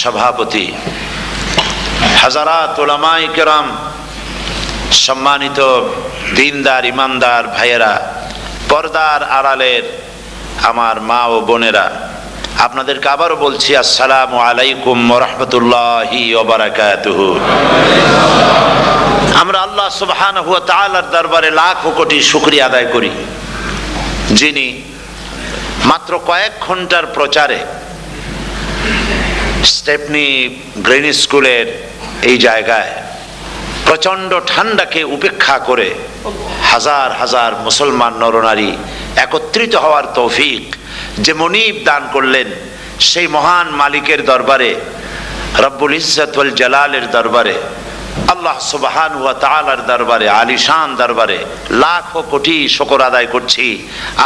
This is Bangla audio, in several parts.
সভাপতি, হাজারাত উলামায়ে কেরাম, সম্মানিত দিনদার ইমানদার ভাইয়েরা, পর্দার আড়ালের আমার মা ও বোনেরা, আপনাদেরকে আবারও বলছি আসসালামু আলাইকুম ওয়া রাহমাতুল্লাহি ওয়া বারাকাতুহু। আমরা আল্লাহ সুবহানাহু ওয়া তাআলার দরবারে লাখো কোটি শুকরিয়া আদায় করি, যিনি মাত্র কয়েক ঘন্টার প্রচারে স্টেপনি গ্রিন স্কুলের এই জায়গায় প্রচণ্ড ঠান্ডাকে উপেক্ষা করে হাজার হাজার মুসলমান নরনারী একত্রিত হওয়ার তৌফিক যে মনিব দান করলেন, সেই মহান মালিকের দরবারে, রব্বুল ইজ্জত ওয়াল জালালের দরবারে, আল্লাহ সুবহানাহু ওয়া তাআলার দরবারে, আলিশান দরবারে লাখো কোটি শুকর আদায় করছি।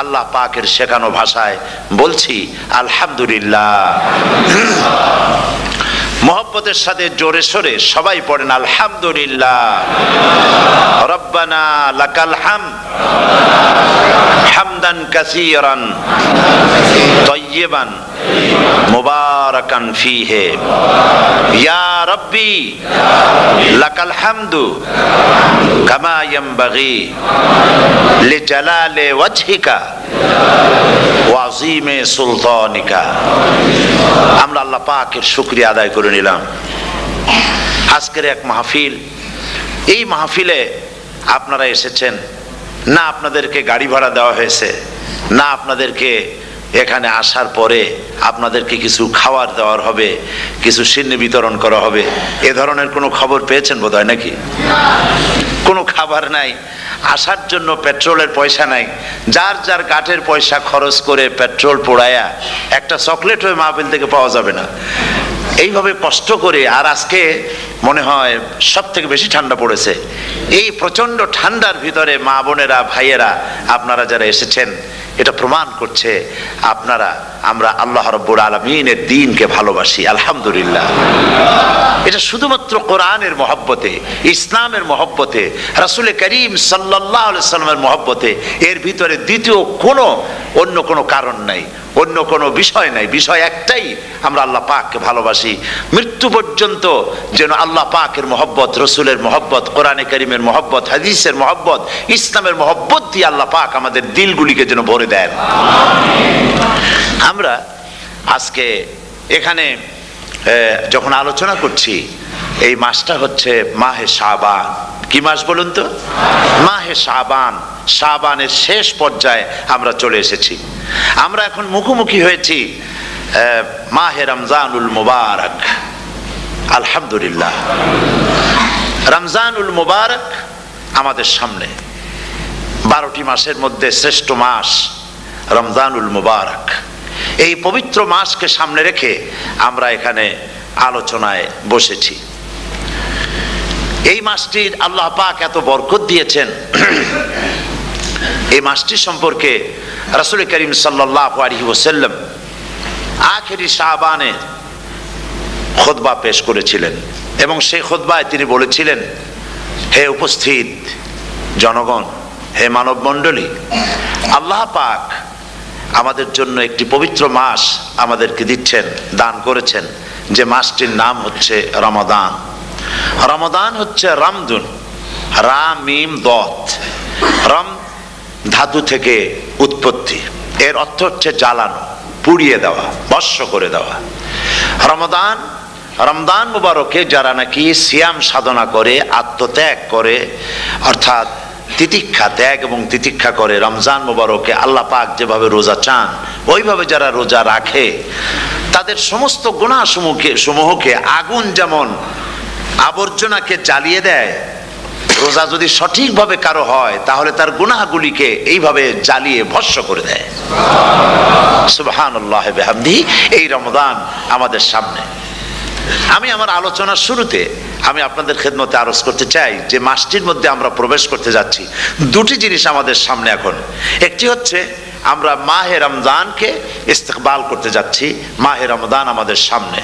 আল্লাহ পাকের শেখানো ভাষায় বলছি আলহামদুলিল্লাহ। মোহব্বতের সাথে জোরে সোরে সবাই পড়েন আলহামদুলিল্লাহ। রব্বানা লাকাল হামদ হামদান কাসীরান তাইয়িবান মুবারাকান ফীহি ইয়া রাব্বি লাকাল হামদু কামা ইয়ানবাগি লিজালালি ওয়াজহিকা ওয়া আযীমি সুলতানিকা। আমরা আল্লাহ পাকের শুকরিয়া আদায় করে নিলাম। আজকের এক মাহফিল, এই মাহফিলে আপনারা এসেছেন না, আপনাদেরকে গাড়ি ভাড়া দেওয়া হয়েছে না, আপনাদেরকে এখানে আসার পরে আপনাদেরকে কিছু খাবার দেওয়ার হবে, কিছু সিন্নি বিতরণ করা হবে, এ ধরনের কোনো খবর পেয়েছেন বোধ হয় নাকি? কোনো খাবার নাই, আসার জন্য পেট্রোলের পয়সা নাই, যার যার গাটের পয়সা খরচ করে পেট্রোল পোড়ায়া একটা চকলেট হয়ে মাহফিল থেকে পাওয়া যাবে না, এইভাবে কষ্ট করে। আর আজকে মনে হয় সব থেকে বেশি ঠান্ডা পড়েছে। এই প্রচন্ড ঠান্ডার ভিতরে মা বোনেরা, ভাইয়েরা, আপনারা যারা এসেছেন, এটা প্রমাণ করছে আমরা আল্লাহ রাব্বুল আলামিনের দ্বীনকে ভালোবাসি। আলহামদুলিল্লাহ। এটা শুধুমাত্র কোরআনের মহব্বতে, ইসলামের মহব্বতে, রাসূল করিম সাল্লাল্লাহু আলাইহি সাল্লামের মহব্বতে, এর ভিতরে দ্বিতীয় অন্য কোনো কারণ নাই, অন্য কোনো বিষয় নাই। বিষয় একটাই, আমরা আল্লাহ পাককে ভালোবাসি। মৃত্যু পর্যন্ত যেন আল্লাহ পাকের মহব্বত, রসুলের মহব্বত, কোরআনে কারীমের মহব্বত, হাদিসের মহব্বত, ইসলামের মহব্বত দিয়ে আল্লাহ পাক আমাদের দিলগুলিকে যেন ভরে দেন। আমরা আজকে এখানে যখন আলোচনা করছি, এই মাসটা হচ্ছে মাহে শাবান। কি মাস বলুন তো? মাহে শাবান। শাবানের শেষ পর্যায়ে আমরা চলে এসেছি। আমরা এখন মুখোমুখি হয়েছি মাহে রমজানুল মুবারক। আলহামদুলিল্লাহ। রমজানুল মুবারক আমাদের সামনে। 12টি মাসের মধ্যে শ্রেষ্ঠ মাস রমজানুল মুবারক। এই পবিত্র মাসকে সামনে রেখে আমরা এখানে আলোচনায় বসেছি। এই মাসটির আল্লাহ পাক এত বরকত দিয়েছেন। এই মাসটি সম্পর্কে রাসূল করিম সাল্লাল্লাহু আলাইহি ওয়াসাল্লাম আখেরি শাবানে খুতবা পেশ করেছিলেন, এবং সেই খুতবায় তিনি বলেছিলেন, হে উপস্থিত জনগণ, হে মানব মণ্ডলী, আল্লাহ পাক আমাদের জন্য একটি পবিত্র মাস আমাদেরকে দিচ্ছেন, দান করেছেন, যে মাসটির নাম হচ্ছে রমাদান। রমাদান হচ্ছে রামদুন, রা মিম দত। রম ধাতু থেকে উৎপত্তি, এর অর্থ হচ্ছে জ্বালানো, পুড়িয়ে দেওয়া, ভস্ম করে দেওয়া। রমদান মুবারকে যারা নাকি সিয়াম সাধনা করে, আত্মত্যাগ করে, অর্থাৎ তিতিক্ষা, ত্যাগ এবং তিতিক্ষা করে, রমজান মুবারকে আল্লাহ পাক যেভাবে রোজা চান ওইভাবে যারা রোজা রাখে, তাদের সমস্ত গুনাহ সমূহকে আগুন যেমন আবর্জনাকে জ্বালিয়ে দেয়, রোজা যদি সঠিকভাবে কারো হয় তাহলে তার গুনাহগুলিকে এইভাবে জ্বালিয়ে ভস্ম করে দেয়। সুবহানাল্লাহ বিহামদিহি। এই রমজান আমাদের সামনে। আমি আমার আলোচনার শুরুতে আমি আপনাদের খেদমতে আরজ করতে চাই যে মাসটির মধ্যে আমরা প্রবেশ করতে যাচ্ছি, দুটি জিনিস আমাদের সামনে এখন। একটি হচ্ছে আমরা মাহে রমজানকে ইস্তেকবাল করতে যাচ্ছি। মাহে রমজান আমাদের সামনে।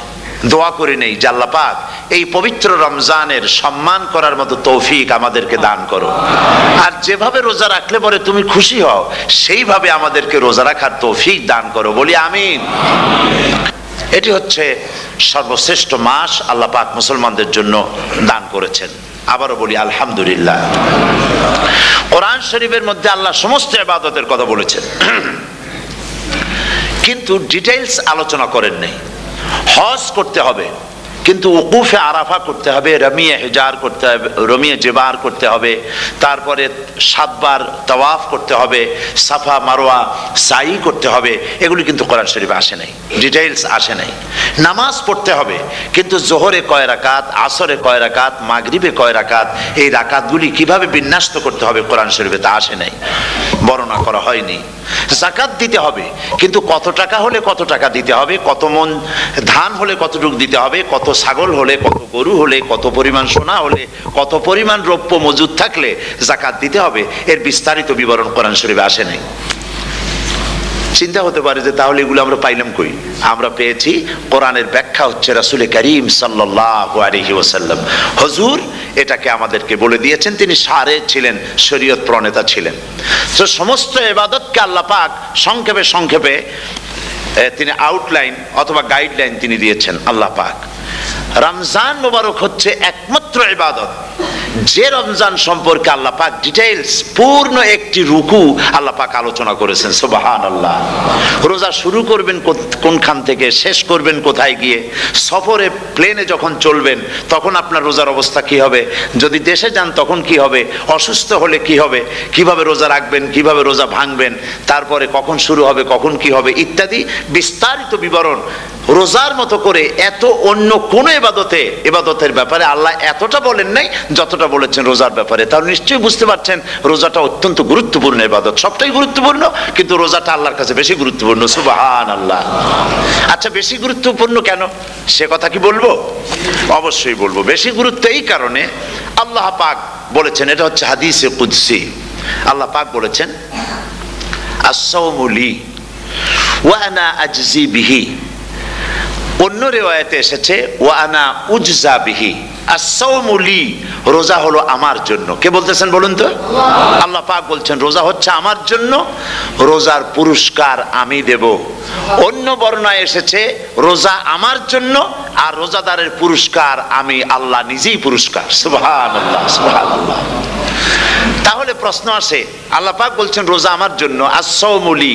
দোয়া করে নেই যে আল্লাহ পাক এই পবিত্র রমজানের সম্মান করার মতো তৌফিক আমাদেরকে দান করো, আর যেভাবে রোজা রাখলে পরে তুমি খুশি হও সেইভাবে আমাদেরকে রোজা রাখার তৌফিক দান করো। বলি আমিন। এটি হচ্ছে সর্বশ্রেষ্ঠ মাস আল্লাহ পাক মুসলমানদের জন্য দান করেছেন। আবারও বলি আলহামদুলিল্লাহ। কোরআন শরীফের মধ্যে আল্লাহ সমস্ত ইবাদতের কথা বলেছেন, কিন্তু ডিটেইলস আলোচনা করেন নাই। হজ করতে হবে, কিন্তু উকুফে আরাফা করতে হবে, রমিয়ে হেজার করতে হবে, রমিয়ে জেবার করতে হবে, তারপরে 7 বার তাওয়াফ করতে হবে, সাফা মারওয়া সাই করতে হবে। এগুলি কিন্তু কোরআন শরীফে আসে নাই, ডিটেইলস আসে নাই। নামাজ পড়তে হবে, কিন্তু জোহরে কয় রাকাত, আসরে কয় রাকাত, মাগরিবে কয় রাকাত, এই রাকাতগুলি কিভাবে বিন্যস্ত করতে হবে কোরআন শরীফে তা আসে নাই, বর্ণনা করা হয়নি। যাকাত দিতে হবে, কিন্তু কত টাকা হলে কত টাকা দিতে হবে, কত মন ধান হলে কতটুকু দিতে হবে, কত ছাগল হলে, কত গরু হলে, কত পরিমাণ সোনা হলে, কত পরিমাণ রৌপ্য মজুদ থাকলে যাকাত দিতে হবে, এর বিস্তারিত বিবরণ কোরআন শরীফে আসে নাই। চিন্তা হতে পারে যে তাহলে এগুলো আমরা পাইলাম কই? আমরা পেয়েছি কোরআনের ব্যাখ্যা হচ্ছে রাসূল করিম সাল্লাল্লাহু আলাইহি ওয়াসাল্লাম, হুজুর এটাকে আমাদেরকে বলে দিয়েছেন। তিনি সারে ছিলেন, শরীয়ত প্রণেতা ছিলেন। তো সমস্ত ইবাদতকে আল্লাহ পাক সংক্ষেপে সংক্ষেপে তিনি আউটলাইন অথবা গাইডলাইন তিনি দিয়েছেন আল্লাহ পাক। রমজান মোবারক হচ্ছে একমাত্র ইবাদত যে রমজান সম্পর্কে আল্লাহ পাক ডিটেইলস পূর্ণ একটি রুকু আল্লাহ পাক আলোচনা করেছেন। সুবহানাল্লাহ। রোজা শুরু করবেন কোনখান থেকে, শেষ করবেন কোথায় গিয়ে, সফরে প্লেনে যখন চলবেন তখন আপনার রোজার অবস্থা কি হবে, যদি দেশে যান তখন কি হবে, অসুস্থ হলে কি হবে, কিভাবে রোজা রাখবেন, কিভাবে রোজা ভাঙবেন, তারপরে কখন শুরু হবে, কখন কি হবে ইত্যাদি বিস্তারিত বিবরণ। রোজার মতো করে এত অন্য কোন ইবাদতের ব্যাপারে আল্লাহ এতটা বলেন নাই যতটা বলেছেন রোজার ব্যাপারে। তাহলে নিশ্চয়ই বুঝতে পারছেন রোজাটা অত্যন্ত গুরুত্বপূর্ণ ইবাদত। সবটাই গুরুত্বপূর্ণ, কিন্তু রোজাটা আল্লাহর কাছে বেশি গুরুত্বপূর্ণ। সুবহানাল্লাহ। আচ্ছা, বেশি গুরুত্বপূর্ণ কেন সে কথা কি বলবো? অবশ্যই বলবো। বেশি গুরুত্ব এই কারণে, আল্লাহ পাক বলেছেন, এটা হচ্ছে হাদিসে কুদসি। আল্লাহ পাক বলেছেন, আস-সাওমু লি ওয়া আনা আজজি বিহি। অন্য রিওয়ায়াতে এসেছে ওয়া আনা উজজা বিহি। আস-সাওমু লি, রোজা হলো আমার জন্য। কে বলতেছেন বলুন তো? আল্লাহ পাক বলছেন রোজা হচ্ছে আমার জন্য, রোজার পুরস্কার আমি দেব। অন্য বর্ণনায় এসেছে রোজা আমার জন্য আর রোজাদারের পুরস্কার আমি আল্লাহ নিজেই পুরস্কার। সুবহানাল্লাহ, সুবহানাল্লাহ। তাহলে প্রশ্ন আসে, আল্লাহ পাক বলছেন রোজা আমার জন্য, আস-সাওমু লি।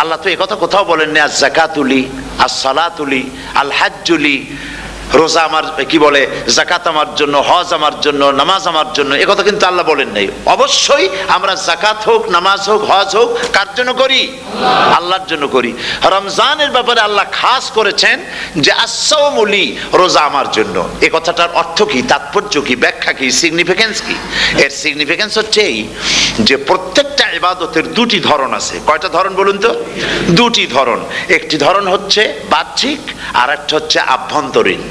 আল্লাহ তো একথা কোথাও বলেন না আজ-যাকাতুলি, আস-সালাতুলি, আল-হাজ্জুলি। রোজা আমার কি বলে, যাকাত আমার জন্য, হজ আমার জন্য, নামাজ আমার জন্য, একথা কিন্তু আল্লাহ বলেন নাই। অবশ্যই আমরা যাকাত হোক, নামাজ হোক, হজ হোক কার জন্য করি? আল্লাহর জন্য করি। রমজানের ব্যাপারে আল্লাহ খাস করেছেন যে আস-সাওমু লি, রোজা আমার জন্য। এই কথাটার অর্থ কি, তাৎপর্য কি, ব্যাখ্যা কি, সিগনিফিকেন্স কি? এর সিগনিফিকেন্স হচ্ছে এই যে প্রত্যেকটা ইবাদতের দুটি ধরন আছে। কয়টা ধরন বলুন তো? দুটি ধরন। একটি ধরন হচ্ছে বাহ্যিক, আর একটা হচ্ছে আভ্যন্তরীণ।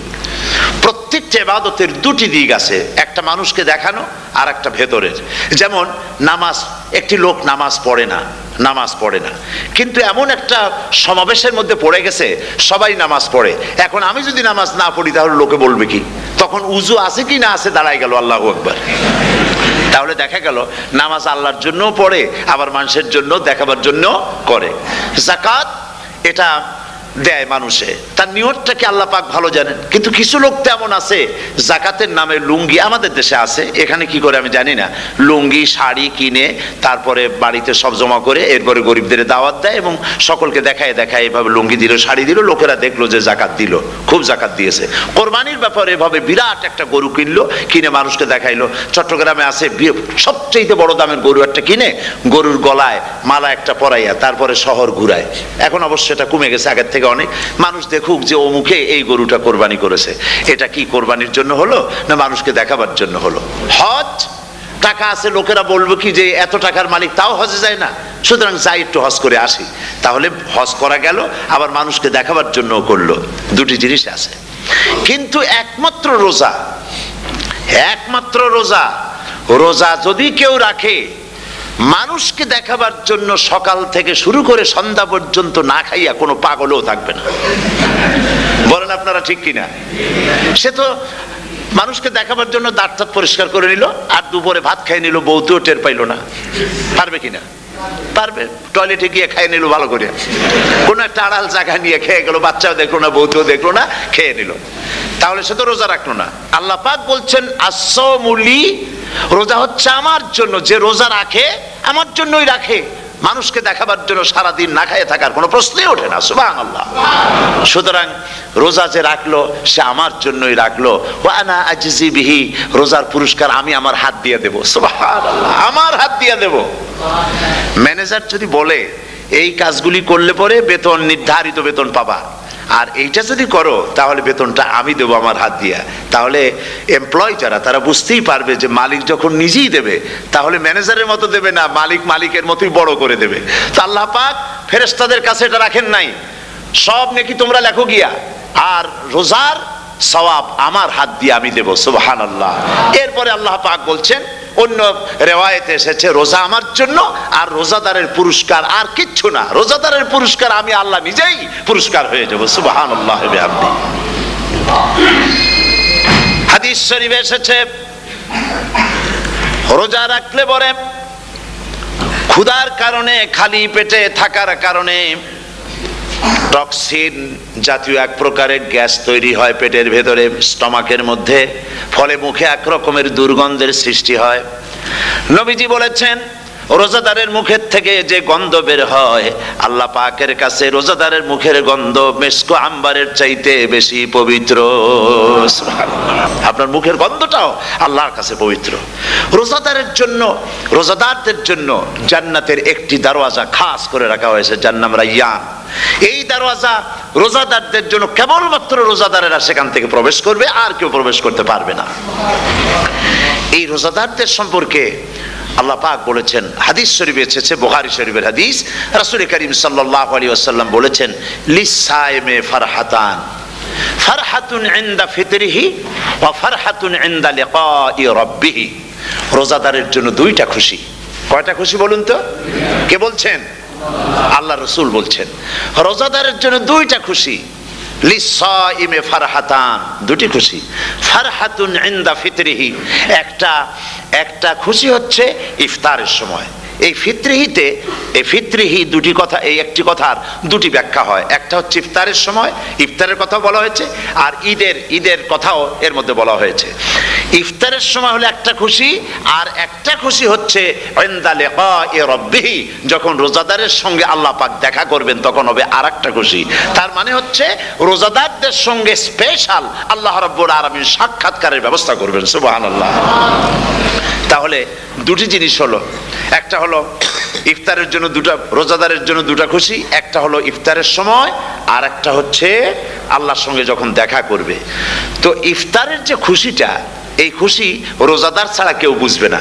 প্রত্যেকটা ইবাদতের দুটি দিক আছে, একটা মানুষকে দেখানো আর একটা ভেতরের। যেমন নামাজ, একটি লোক নামাজ পড়ে না, কিন্তু এমন একটা সমাবেশের মধ্যে পড়ে গেছে সবাই নামাজ পড়ে। এখন আমি যদি নামাজ না পড়ি তাহলে লোকে বলবে কি? তখন উজু আছে কি না আছে দাঁড়ায় গেল, আল্লাহু আকবার। তাহলে দেখা গেল নামাজ আল্লাহর জন্য পড়ে, আবার মানুষের জন্য দেখাবার জন্য করে। যাকাত এটা দেয় মানুষে, তার নিয়তটাকে আল্লাহ পাক ভালো জানেন। কিন্তু কিছু লোক তেমন আছে যাকাতের নামে লুঙ্গি, আমাদের দেশে আছে, এখানে কি করে আমি জানি না, লুঙ্গি শাড়ি কিনে তারপরে বাড়িতে সব জমা করে এরপরে গরিবদের দাওয়াত দেয় এবং সকলকে দেখায় এভাবে লুঙ্গি দিল, শাড়ি দিল, লোকেরা দেখলো যে যাকাত দিল, খুব যাকাত দিয়েছে। কোরবানির ব্যাপারে এভাবে বিরাট একটা গরু কিনলো, কিনে মানুষকে দেখাইলো। চট্টগ্রামে আছে সবচেয়ে বড় দামের গরু একটা কিনে গরুর গলায় মালা একটা পরাইয়া তারপরে শহর ঘুরায়। এখন অবশ্য এটা কমে গেছে আগের থেকে অনেক। মানুষ দেখুক যে অমুকে এই গরুটা কোরবানি করেছে। এটা কি কোরবানির জন্য হলো না মানুষকে দেখাবার জন্য হলো? হজ, টাকা আছে, লোকেরা বলবো কি যে এত টাকার মালিক তাও হজে যায় না, সুতরাং যাই একটু হজ করে আসি। তাহলে হজ করা গেল, আবার মানুষকে দেখাবার জন্য করলো। দুটি জিনিস আছে। কিন্তু একমাত্র রোজা যদি কেউ রাখে মানুষকে দেখাবার জন্য, সকাল থেকে শুরু করে সন্ধ্যা পর্যন্ত না খাইয়া কোনো পাগলও থাকবে না। বলেন আপনারা ঠিক কিনা? সে তো মানুষকে দেখাবার জন্য দাঁত পরিষ্কার করে নিল আর দুপুরে ভাত খাই নিল, বউতেও টের পাইল না। পারবে কিনা? পারবে, টয়লেটে গিয়ে খেয়ে নিল ভালো করে, কোন একটা আড়াল জায়গা নিয়ে খেয়ে গেল, বাচ্চাও দেখলো না, বউকেও দেখলো না, খেয়ে নিল, তাহলে সে তো রোজা রাখলো না। আল্লাহ পাক বলছেন আসসামুলি, রোজা হচ্ছে আমার জন্য, যে রোজা রাখে আমার জন্যই রাখে, মানুষকে দেখাবার জন্য সারাদিন না খেয়ে থাকার কোনো প্রশ্নই ওঠে না। সুবহানাল্লাহ। সুতরাং রোজা যে রাখলো সে আমার জন্যই রাখলো। ওয়া আনা আজজি বিহি, রোজার পুরস্কার আমি আমার হাত দিয়ে দেব। সুবহানাল্লাহ, আমার হাত দিয়ে দেব। ম্যানেজার যদি বলে এই কাজগুলি করলে পরে বেতন, নির্ধারিত বেতন পাবা, আর এইটা যদি করো তাহলে বেতনটা আমি দেবো আমার হাত দিয়া, তাহলে এমপ্লয় যারা তারা বুঝতেই পারবে যে মালিক যখন নিজেই দেবে তাহলে ম্যানেজারের মতো দেবে না, মালিক মালিকের মতোই বড় করে দেবে। তো আল্লাহ পাক ফেরেশতাদের কাছে এটা রাখেন নাই, সব নেকি তোমরা লেখো গিয়া, আর রোজার সওয়াব আমার হাত দিয়ে আমি দেব। সুবহানাল্লাহ। এরপরে আল্লাহ পাক বলছেন, অন্য রিওয়ায়াতে এসেছে রোজা আমার জন্য, আর রোজাদারের পুরস্কার আর কিচ্ছু না, রোজাদারের পুরস্কার আমি আল্লাহ নিজেই পুরস্কার হয়ে যাব। সুবহানাল্লাহ। হাদিস শরীফে এসেছে রোজা রাখলে পরে ক্ষুধার কারণে, খালি পেটে থাকার কারণে টক্সিন জাতীয় এক প্রকারের গ্যাস তৈরি হয় পেটের ভেতরে, স্টমাকের মধ্যে, ফলে মুখে এক রকমের দুর্গন্ধের সৃষ্টি হয়। নবীজি বলেছেন রোজাদারের মুখের থেকে যে গন্ধ বের হয় আল্লাহ পাকের কাছে রোজাদারের মুখের গন্ধ মেস্ক আম্বারের চাইতে বেশি পবিত্র। আপনার মুখের গন্ধটাও আল্লাহর কাছে পবিত্র। রোজাদারের জন্য, রোজাদারদের জন্য জান্নাতের একটি দরওয়াজা খাস করে রাখা হয়েছে, যার নাম রায়্যান। এই দরওয়াজা রোজাদারদের জন্য, কেবলমাত্র রোজাদারেরা সেখান থেকে প্রবেশ করবে, আর কেউ প্রবেশ করতে পারবে না। এই রোজাদারদের সম্পর্কে আল্লাহ পাক বলেছেন, হাদিস শরীফে এসেছে, বুখারী শরীফের হাদিস, রাসূল করিম সাল্লাল্লাহু আলাইহি ওয়াসাল্লাম বলেছেন লিসাইমে ফারহাতান, ফারহাতুন ইনদা ফিতরিহি ওয়া ফারহাতুন ইনদা লিকাই রাব্বিহি। রোজাদারের জন্য দুইটা খুশি। কয়টা খুশি বলুন তো? কে বলছেন? আল্লাহ রাসূল বলছেন রোজাদারের জন্য দুইটা খুশি। লিসাইমে ফারহাতান, দুটি খুশি। ফারহাতুন ইনদা ফিতরিহি, একটা খুশি হচ্ছে ইফতারের সময়। এই ফিতরিহিতে, এই ফিতরিহি দুটি কথা, এই একটি কথার দুটি ব্যাখ্যা হয়। একটা হচ্ছে ইফতারের সময়, ইফতারের কথা বলা হয়েছে, আর ঈদের কথাও এর মধ্যে বলা হয়েছে। ইফতারের সময় হলো একটা খুশি, আর একটা খুশি হচ্ছে ইনদা লিকাই রাব্বিহি, যখন রোজাদারের সঙ্গে আল্লাহ পাক দেখা করবেন তখন হবে আরেকটা খুশি। তার মানে হচ্ছে রোজাদারদের সঙ্গে স্পেশাল আল্লাহ রাব্বুল আলামিন সাক্ষাৎকারের ব্যবস্থা করবেন। সুবহানাল্লাহ। তাহলে দুটি জিনিস হলো, একটা হলো ইফতারের জন্য দুটা, রোজাদারের জন্য দুটা খুশি, একটা হলো ইফতারের সময়, আর একটা হচ্ছে আল্লাহর সঙ্গে যখন দেখা করবে। তো ইফতারের যে খুশিটা, এই খুশি রোজাদার ছাড়া কেউ বুঝবে না।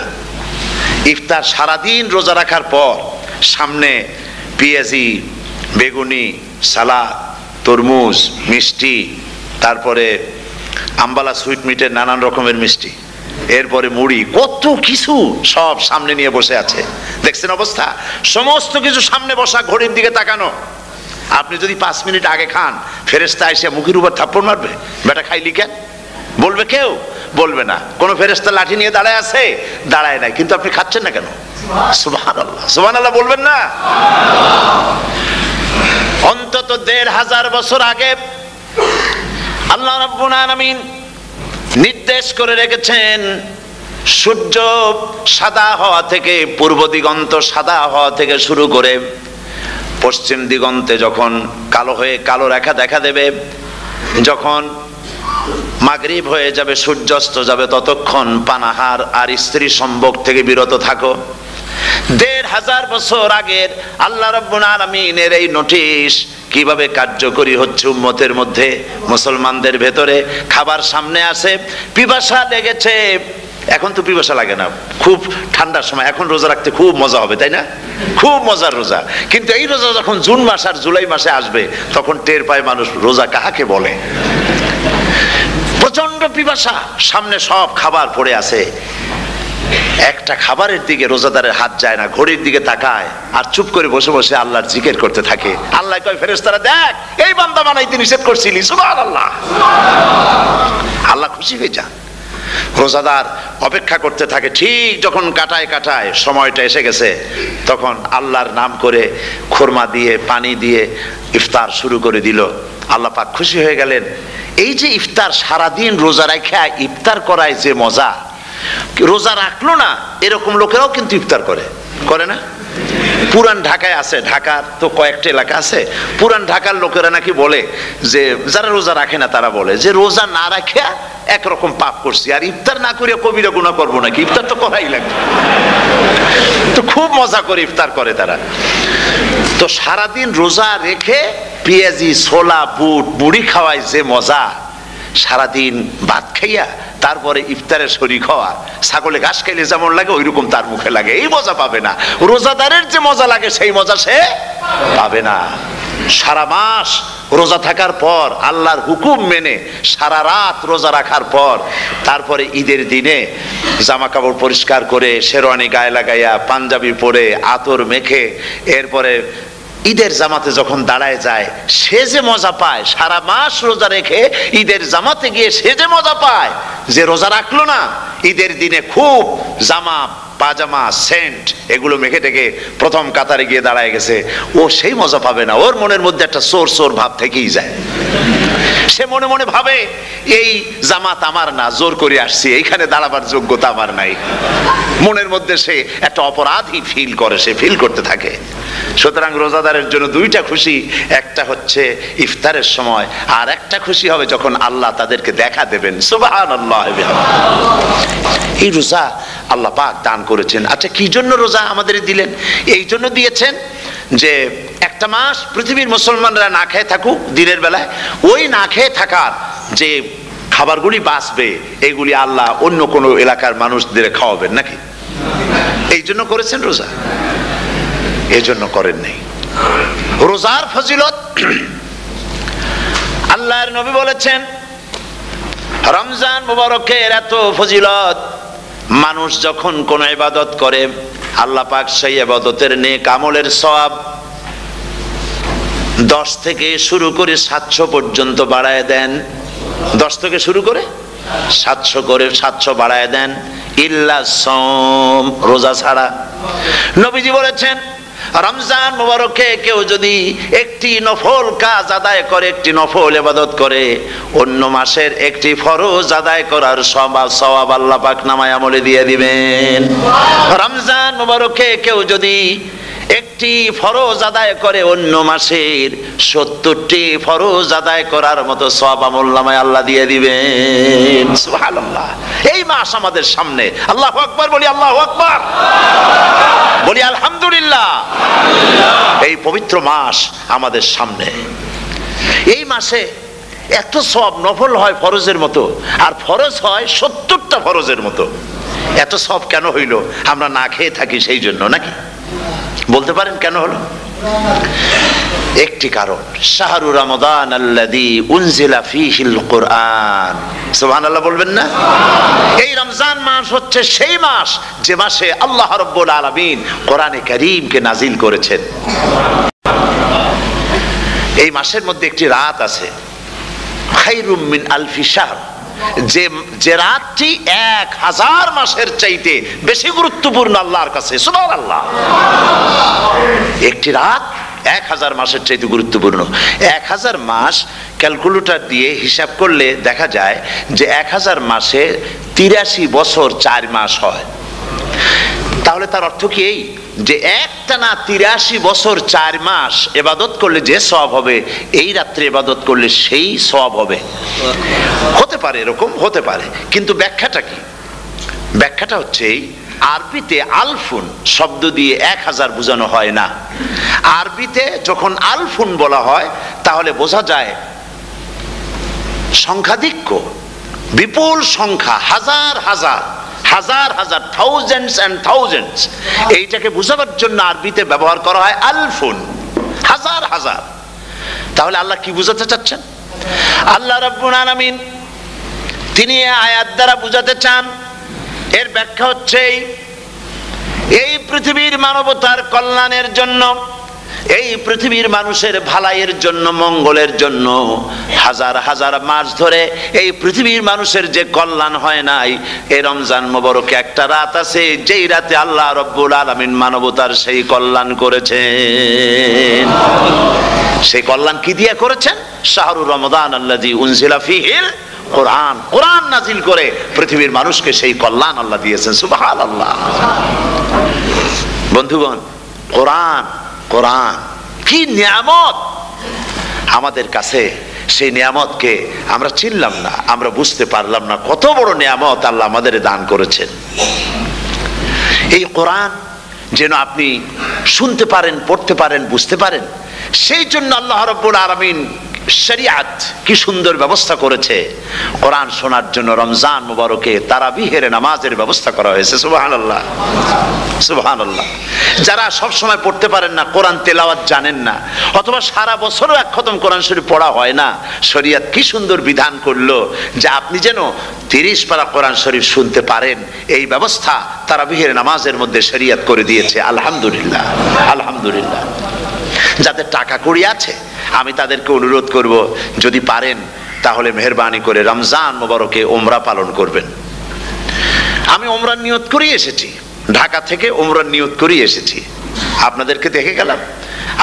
ইফতার সারাদিন রোজা রাখার পর সামনে পেঁয়াজি, বেগুনি, সালাদ, তরমুজ, মিষ্টি, তারপরে আম্বালা সুইট মিটের নানান রকমের মিষ্টি, এরপরে মুড়ি, কত কিছু সব সামনে নিয়ে বসে আছে। দেখছেন অবস্থা? সমস্ত কিছু সামনে বসা, ঘড়ির দিকে তাকানো। আপনি যদি 5 মিনিট আগে খান, ফেরেশতা এসে মুখের উপর থাপ্পড় মারবে, বেটা খাইলি কেন? বলবে কেউ? বলবে না। কোন ফেরেশতা লাঠি নিয়ে দাঁড়ায় আছে? দাঁড়ায় নাই, কিন্তু আপনি খাচ্ছেন না কেন? সুবহানাল্লাহ, সুবহানাল্লাহ বলবেন না? অন্তত 1500 বছর আগে আল্লাহ রাব্বুল আলামিন নির্দেশ করে রেখেছেন, সূর্য সাদা হওয়া থেকে, পূর্ব দিগন্ত সাদা হওয়া থেকে শুরু করে পশ্চিম দিগন্তে যখন কালো হয়ে কালো রেখা দেখা দেবে, যখন মাগরিব হয়ে যাবে, সূর্যাস্ত যাবে, ততক্ষণ পানাহার আর স্ত্রী সম্ভোগ থেকে বিরত থাকো। 1500 বছর আগের আল্লাহ রাব্বুল আলামিনের এই নোটিশ কিভাবে কার্যকরী হচ্ছে উম্মতের মধ্যে, মুসলমানদের ভেতরে। খাবার সামনে আসে, পিপাসা লেগেছে, এখন তো পিপাসা লাগে না, খুব ঠান্ডার সময়, এখন রোজা রাখতে খুব মজা হবে, তাই না? খুব মজার রোজা। কিন্তু এই রোজা যখন জুন মাস আর জুলাই মাসে আসবে, তখন টের পায় মানুষ রোজা কাহাকে বলে। প্রচন্ড পিপাসা, সামনে সব খাবার পড়ে আছে, একটা খাবারের দিকে রোজাদারের হাত যায় না, ঘড়ির দিকে তাকায় আর চুপ করে বসে বসে আল্লাহর জিকির করতে থাকে। আল্লাহ কয় ফেরেশতারা, দেখ এই বান্দা বানাইতে নিষেধ করছিলি। সুবহানাল্লাহ। আল্লাহ খুশি হয়ে যান। রোজাদার অপেক্ষা করতে থাকে, ঠিক যখন কাটায় কাটায় সময়টা এসে গেছে, তখন আল্লাহর নাম করে খুরমা দিয়ে পানি দিয়ে ইফতার শুরু করে দিল। আল্লাহ পাক খুশি হয়ে গেলেন। এই যে ইফতার, সারাদিন রোজা রাখা ইফতার করায় যে মজা, রোজা রাখলো না এরকম লোকেরাও কিন্তু ইফতার করে না? পুরান ঢাকায় আছে, ঢাকার তো কয়েকটা এলাকা আছে, পুরান ঢাকার লোকেরা নাকি বলে যে, যারা রোজা রাখে না তারা বলে যে রোজা না রাখে একরকম পাপ করছি, আর ইফতার না করে কবিরা গুনাহ করবো নাকি, ইফতার তো করাই লাগবে। তো খুব মজা করে ইফতার করে তারা। তো সারাদিন রোজা রেখে পেঁয়াজি, ছোলা, বুট, মুড়ি খাওয়ায় যে মজা, সারাদিন ভাত খাইয়া তারপরে ইফতারের শরীক হওয়া, ছাগলে ঘাস খাইলে যেমন লাগে ওইরকম তার মুখে লাগে, এই মজা পাবে না। রোজাদারের যে মজা লাগে সেই মজা সে পাবে না। সারা মাস রোজা থাকার পর, আল্লাহর হুকুম মেনে সারা রাত রোজা রাখার পর, তারপরে ঈদের দিনে জামা কাপড় পরিষ্কার করে শেরওয়ানি গায়ে লাগাইয়া পাঞ্জাবি পরে আতর মেখে এরপরে ঈদের জামাতে যখন দাঁড়ায় যায়, সে যে মজা পায়, সারা মাস রোজা রেখে ঈদের জামাতে গিয়ে সে যে মজা পায়, যে রোজা রাখলো না ঈদের দিনে খুব জামা পাজামা সেন্ট এগুলো মেখে টেকে প্রথম কাতারে গিয়ে দাঁড়ায় গেছে, ও সেই মজা পাবে না। ওর মনের মধ্যে একটা চোর চোর ভাব থেকেই যায়। সে মনে মনে ভাবে এই জামাত আমার না, জোর করে আসছি, এইখানে দাঁড়াবার যোগ্যতা আমার নাই। মনের মধ্যে সে একটা অপরাধী ফিল করে, সে ফিল করতে থাকে। সুতরাং রোজাদারের জন্য দুইটা খুশি, একটা হচ্ছে ইফতারের সময়, আর একটা খুশি হবে যখন আল্লাহ তাদেরকে দেখা দেবেন। সুবহানাল্লাহ। এই রোজা আল্লাহ পাক দান করেছেন। আচ্ছা, কি জন্য রোজা আমাদের দিলেন? এই জন্য দিয়েছেন যে একটা মাস পৃথিবীর মুসলমানরা না খেয়ে থাকুক দিনের বেলায়, ওই না খেয়ে থাকার যে খাবারগুলি বাঁচবে এগুলি আল্লাহ অন্য কোনো এলাকার মানুষদের খাওয়াবেন নাকি? এই জন্য করেছেন রোজা, এই জন্য করেন নাই। রোজার ফজিলত আল্লাহর নবী বলেছেন, রমজান মুবারকের এত ফজিলত, মানুষ যখন কোন ইবাদত করে আল্লাহ পাক সেই ইবাদতের নেক আমলের সওয়াব 10 থেকে শুরু করে 700 পর্যন্ত বাড়ায় দেন। 10 থেকে শুরু করে 700 বাড়ায় দেন, ইল্লা সাওম, রোজা ছাড়া। নবীজি বলেছেন, রমজান মুবারকে কেউ যদি একটি নফল কাজ আদায় করে, একটি নফল ইবাদত করে, অন্য মাসের একটি ফরজ আদায় করার সওয়াব আল্লাহ পাক নামায় আমলে দিয়ে দিবেন। রমজান মুবারকে কেউ যদি একটি ফরজ আদায় করে, অন্য মাসের 70টি ফরজ আদায় করার মতো সওয়াব আমলনামায় আল্লাহ দিয়ে দিবেন। সুবহানাল্লাহ। এই মাস আমাদের সামনে, আল্লাহু আকবার বলি, আল্লাহু আকবার বলি, আলহামদুলিল্লাহ। এই পবিত্র মাস আমাদের সামনে। এই মাসে এত সওয়াব, নফল হয় ফরজের মতো, আর ফরজ হয় 70টা ফরজের মতো। এত সওয়াব কেন হইল? আমরা না খেয়ে থাকি সেই জন্য নাকি? বলতে পারেন কেন হলো? একটি কারণ, শাহরু রমাদান আল্লাযী উনজিলা ফীহিল কুরআন। সুবহানাল্লাহ বলবেন না? এই রমজান মাস হচ্ছে সেই মাস যে মাসে আল্লাহ রাব্বুল আলামিন কোরআনে কারীমকে নাজিল করেছেন। এই মাসের মধ্যে একটি রাত আছে, খায়রুম মিন আলফি শাহর, যে রাতটি 1000 মাসের চাইতে বেশি গুরুত্বপূর্ণ আল্লাহর কাছে। সুবহানাল্লাহ। একটি রাত 1000 মাসের চাইতে গুরুত্বপূর্ণ। 1000 মাস ক্যালকুলেটর দিয়ে হিসাব করলে দেখা যায় যে 1000 মাসে 83 বছর 4 মাস হয়। তাহলে তার অর্থ কি এই যে একটানা 83 বছর 4 মাস ইবাদত করলে যে সওয়াব হবে, এই রাত্রে ইবাদত করলে সেই সওয়াব হবে? হতে পারে, এরকম হতে পারে, কিন্তু ব্যাখ্যাটা কি? ব্যাখ্যাটা হচ্ছে এই, আরবিতে আলফুন শব্দ দিয়ে 1000 বোঝানো হয় না। আরবিতে যখন আলফুন বলা হয় তাহলে বোঝা যায় সংখ্যাধিক্য, বিপুল সংখ্যা, হাজার হাজার হাজার হাজার, থাউজেন্ডস এন্ড থাউজেন্ডস। এইটাকে বোঝাবার জন্য আরবিতে ব্যবহার করা হয় আলফুন, হাজার হাজার। তাহলে আল্লাহ কি বোঝাতে চাচ্ছেন? আল্লাহ রাব্বুল আলামিন তিনি আয়াত দ্বারা বোঝাতে চান, এর ব্যাখ্যা হচ্ছে এই পৃথিবীর মানবতার কল্যাণের জন্য এই পৃথিবীর মানুষের ভালাইয়ের জন্য, মঙ্গলের জন্য হাজার হাজার মাস ধরে এই পৃথিবীর মানুষের যে কল্যাণ হয় নাই, এই রমজান মোবারকে একটা রাত আছে যেই রাতে আল্লাহ রব্বুল আলামিন মানবতার সেই কল্যাণ করেছেন। সেই কল্যাণ কি দিয়ে করেছেন? শাহরুর রমাদান আল্লাযী উনজিলা ফীহিল কোরআন, কোরআন নাজিল করে পৃথিবীর মানুষকে সেই কল্যাণ আল্লাহ দিয়েছেন। সুবহানাল্লাহ। বন্ধুগণ, কোরআন, কোরআন কি নিয়ামত আমাদের কাছে! সেই নিয়ামতকে আমরা চিনলাম না, আমরা বুঝতে পারলাম না কত বড় নিয়ামত আল্লাহ আমাদের দান করেছেন। এই কোরআন যেন আপনি শুনতে পারেন, পড়তে পারেন, বুঝতে পারেন, সেই জন্য আল্লাহ রাব্বুল আলামিন শরিয়াত কি সুন্দর ব্যবস্থা করেছে। কোরআন শোনার জন্য রমজান মুবারকে তারাবিহের নামাজের ব্যবস্থা করা হয়েছে। সুবহানাল্লাহ, সুবহানাল্লাহ। যারা সব সময় পড়তে পারেন না, কোরআন তেলাওয়াত জানেন না, অথবা সারা বছরও এক খতম কোরআন শরীফ পড়া হয় না, শরিয়াত কি সুন্দর বিধান করলো যে আপনি যেন 30 পারা কোরআন শরীফ শুনতে পারেন, এই ব্যবস্থা তারাবিহের নামাজের মধ্যে শরিয়াত করে দিয়েছে। আলহামদুলিল্লাহ, আলহামদুলিল্লাহ। যাদের টাকা কড়ি আছে আমি তাদেরকে অনুরোধ করব, যদি পারেন তাহলে মেহেরবানি করে রমজান মোবারকে উমরা পালন করবেন। আমি উমরার নিয়ত করেই এসেছি, ঢাকা থেকে উমরার নিয়ত করেই এসেছি, আপনাদেরকে দেখে গেলাম।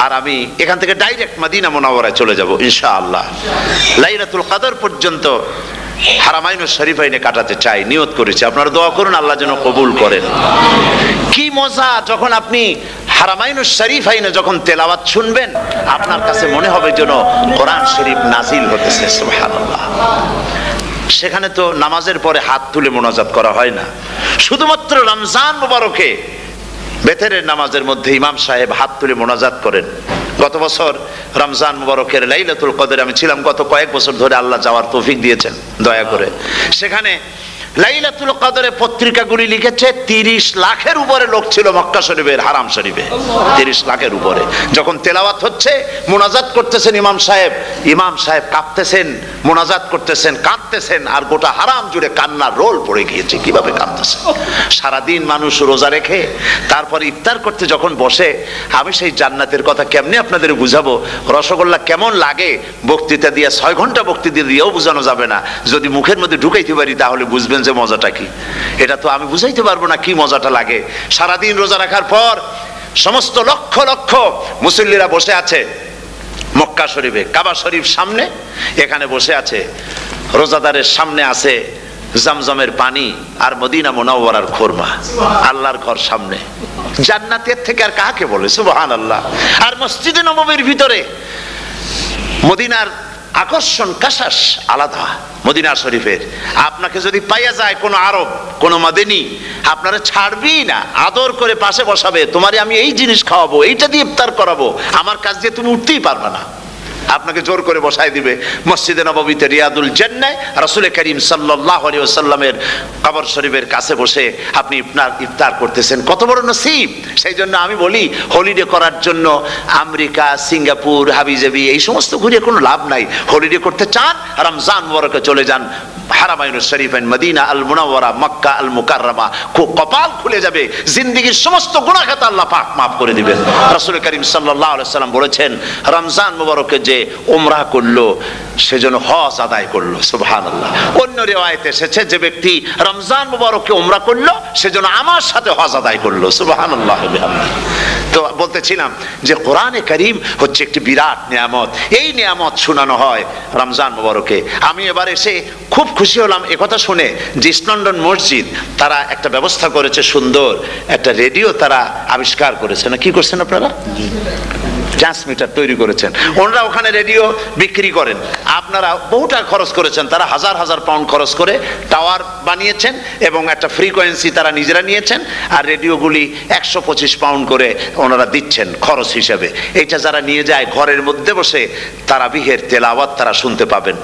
আর আমি এখান থেকে ডাইরেক্ট মদিনা মুনাওয়ারায় চলে যাব ইনশাআল্লাহ। লাইলাতুল কদর পর্যন্ত হারামাইনুশ শরীফাইনে কাটাতে চাই, নিয়ত করেছি। আপনারা দোয়া করুন আল্লাহ যেন কবুল করেন। কি মজা যখন আপনি হারামাইনুশ শরীফাইনে যখন তেলাওয়াত শুনবেন, আপনার কাছে মনে হবে যেন কোরআন শরীফ নাজিল হতেছে। সুবহানাল্লাহ। সেখানে তো নামাজের পরে হাত তুলে মোনাজাত করা হয় না, শুধুমাত্র রমজান মুবারকে বেতেরের নামাজের মধ্যে ইমাম সাহেব হাত তুলে মোনাজাত করেন। গত বছর রমজান মুবারকের লাইলাতুল কদরে আমি ছিলাম, গত কয়েক বছর ধরে আল্লাহ যাওয়ার তৌফিক দিয়েছেন দয়া করে। সেখানে লাইলাতুল কদরে পত্রিকাগুলি লিখেছে 30 লাখের উপরে লোক ছিল মক্কা শরীফের হারাম শরীফে, 30 লাখের উপরে। যখন তেলাওয়াত হচ্ছে, মোনাজাত করতেছেন ইমাম সাহেব কাঁপতেছেন, মোনাজাত করতেছেন, কাঁদতেছেন, আর গোটা হারাম জুড়ে কান্নার রোল পড়ে গিয়েছে। কিভাবে কাঁদতেছে! সারাদিন মানুষ রোজা রেখে তারপরে ইফতার করতে যখন বসে, আমি সেই জান্নাতের কথা কেমনে আপনাদের বুঝাবো? রসগোল্লা কেমন লাগে বক্তৃতা দিয়ে 6 ঘন্টা বক্তৃতা দিয়েও বোঝানো যাবে না। যদি মুখের মধ্যে ঢুকাইতে পারি তাহলে বুঝবেন যে মজাটা কি। এটা তো আমি বুঝাইতে পারবো না কি মজাটা লাগে। সারাদিন রোজা রাখার পর সমস্ত লক্ষ লক্ষ মুসল্লিরা বসে আছে মক্কা শরীফে, কাবা শরীফ সামনে, এখানে বসে আছে। রোজাদারের সামনে আছে জমজমের পানি আর মদিনা মুনাওয়ারার খুরমা, আল্লাহর ঘর সামনে। জান্নাতের থেকে আর কাকে বলে! সুবহানাল্লাহ। আর মসজিদে নববীর ভিতরে মদিনার আকর্ষণ কাশাস আলাদা। মদিনা শরীফের আপনাকে যদি পাইয়া যায় কোনো আরব, কোনো মাদানী, আপনারা ছাড়বেই না, আদর করে পাশে বসাবে, তোমারে আমি এই জিনিস খাওয়াবো, এইটা দিয়ে ইফতার করাবো, আমার কাছ দিয়ে তুমি উঠতেই পারবে না, আপনাকে জোর করে বসাই দিবে। মসজিদে নববীতে রিয়াদুল জান্নাহ রাসূল করিম সাল্লাল্লাহু আলাইহি ওয়াসাল্লামের কবর শরীফের কাছে বসে আপনি ইফতার করতেছেন, কত বড় নসিব! সেই জন্য আমি বলি, হলিডে করার জন্য আমেরিকা, সিঙ্গাপুর, হাবিজাবি এই সমস্ত ঘুরে কোনো লাভ নাই। হলিডে করতে চান, রমজান মুবারকে চলে যান হারামাইনুশ শরীফাইন, মদিনা আল মুনাওয়ারা, মক্কা আল মুকাররমা। কপাল খুলে যাবে, জিন্দেগীর সমস্ত গুনাহ খাতা আল্লাহ পাক মাফ করে দিবেন। রাসূল করিম সাল্লাল্লাহু আলাইহি ওয়াসাল্লাম বলেছেন, রমজান মুবারকে যে উমরা করলো সেজন্য হজ আদায় করলো। সুবহানাল্লাহ। অন্য রিওয়ায়াতে এসেছে, যে ব্যক্তি রমজান মুবারকে উমরা করলো সেজন্য আমার সাথে হজ আদায় করলো। সুবহানাল্লাহ। তো বলতেছিলাম যে কোরআনে কারীম হচ্ছে একটি বিরাট নিয়ামত। এই নিয়ামত শোনানো হয় রমজান মুবারকে। আমি এবার এসে খুব খুশি হলাম একথা শুনে যে ইস্ট লন্ডন মসজিদ তারা একটা ব্যবস্থা করেছে, সুন্দর একটা রেডিও তারা আবিষ্কার করেছে। না কি করছেন আপনারা? ট্রান্সমিটার তৈরি করেছেন। ওনারা ওখানে রেডিও বিক্রি করেন। আপনারা বহু টাকা খরচ করেছেন, তারা হাজার হাজার পাউন্ড খরচ করে টাওয়ার বানিয়েছেন এবং একটা ফ্রিকোয়েন্সি তারা নিজেরা নিয়েছেন, আর রেডিওগুলি 125 পাউন্ড করে ওনারা দিচ্ছেন খরচ হিসেবে। এইটা যারা নিয়ে যায় ঘরের মধ্যে বসে তারাবিহের তেলাওয়াত তারা শুনতে পাবেন।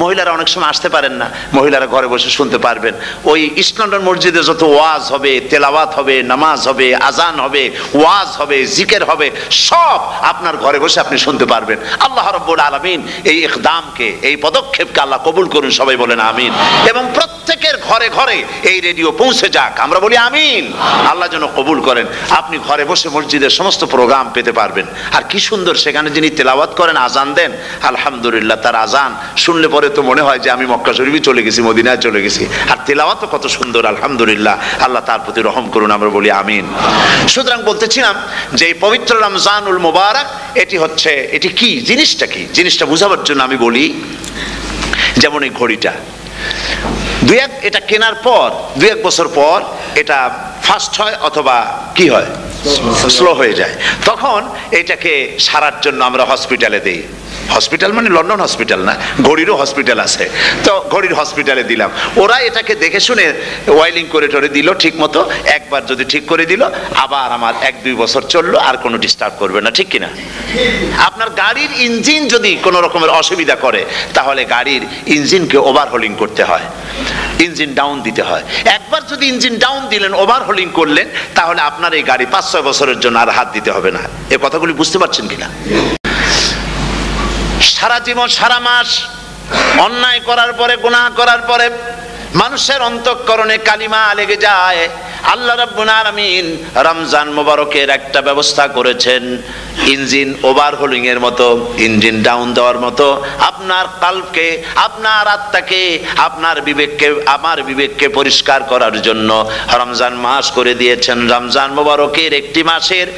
মহিলারা অনেক সময় আসতে পারেন না, মহিলারা ঘরে বসে শুনতে পারবেন। ওই ইস্ট লন্ডন মসজিদে যত ওয়াজ হবে, তেলাওয়াত হবে, নামাজ হবে, আজান হবে, ওয়াজ হবে, জিকির হবে, সব আপনার ঘরে বসে আপনি শুনতে পারবেন। আল্লাহ রাব্বুল আলামিন এই ইকদামকে, এই পদক্ষেপকে আল্লাহ কবুল করুন, সবাই বলেন আমিন। এবং প্রত্যেকের ঘরে ঘরে এই রেডিও পৌঁছে যাক, আমরা বলি আমিন। আল্লাহ যেন কবুল করেন। আপনি ঘরে বসে মসজিদের সমস্ত প্রোগ্রাম পেতে পারবেন। আর কি সুন্দর, সেখানে যিনি তেলাওয়াত করেন, আজান দেন, আলহামদুলিল্লাহ, তার আজান শুনলে পরে তো মনে হয় যে আমি মক্কা শরীফে চলে গেছি, মদিনায় চলে গেছি। আর তেলাওয়াতও কত সুন্দর, আলহামদুলিল্লাহ। আল্লাহ তার প্রতি রহম করুন, আমরা বলি আমিন। সুতরাং বলতেছিলাম যে এই পবিত্র রমজানুল মুবারক, এটি কি, জিনিসটা কি, জিনিসটা বুঝাবার জন্য আমি বলি, যেমন এই ঘড়িটা এটা কেনার পর 2-1 বছর পর এটা ফাস্ট হয় অথবা কি হয়, স্লো হয়ে যায়। তখন এটাকে সারার জন্য আমরা হসপিটালে দেই। হসপিটাল মানে লন্ডন হসপিটাল না, ঘড়িরও হসপিটাল আছে। তো ঘড়ির হসপিটালে দিলাম, ওরা এটাকে দেখে শুনে ওয়াইলিং করে টরে দিল ঠিক মতো। একবার যদি ঠিক করে দিল, আবার আমার 1-2 বছর চললো, আর কোনো ডিস্টার্ব করবে না, ঠিক কিনা? আপনার গাড়ির ইঞ্জিন যদি কোনো রকমের অসুবিধা করে, তাহলে গাড়ির ইঞ্জিনকে ওভারহোলিং করতে হয়, ইঞ্জিন ডাউন দিতে হয়। একবার যদি ইঞ্জিন ডাউন দিলেন, ওভারহোলিং করলেন, তাহলে আপনার এই গাড়ি 5-6 বছরের জন্য আর হাত দিতে হবে না। এ কথাগুলি বুঝতে পারছেন কিনা? সারা জীবন, সারা মাস অন্যায় করার পরে, গুনাহ করার পরে মানুষের অন্তঃকরণে কালিমা লেগে যায়। আল্লাহ রাব্বুল আলামিন রমজান মোবারকের একটা ব্যবস্থা করেছেন, ইঞ্জিন ওভারহোলিং এর মতো, ইঞ্জিন ডাউন দেওয়ার মতো। আপনার কালবকে, আপনার আত্মাকে, আপনার বিবেককে, আমার বিবেককে পরিষ্কার করার জন্য রমজান মাস করে দিয়েছেন। রমজান মোবারকের একটি মাসের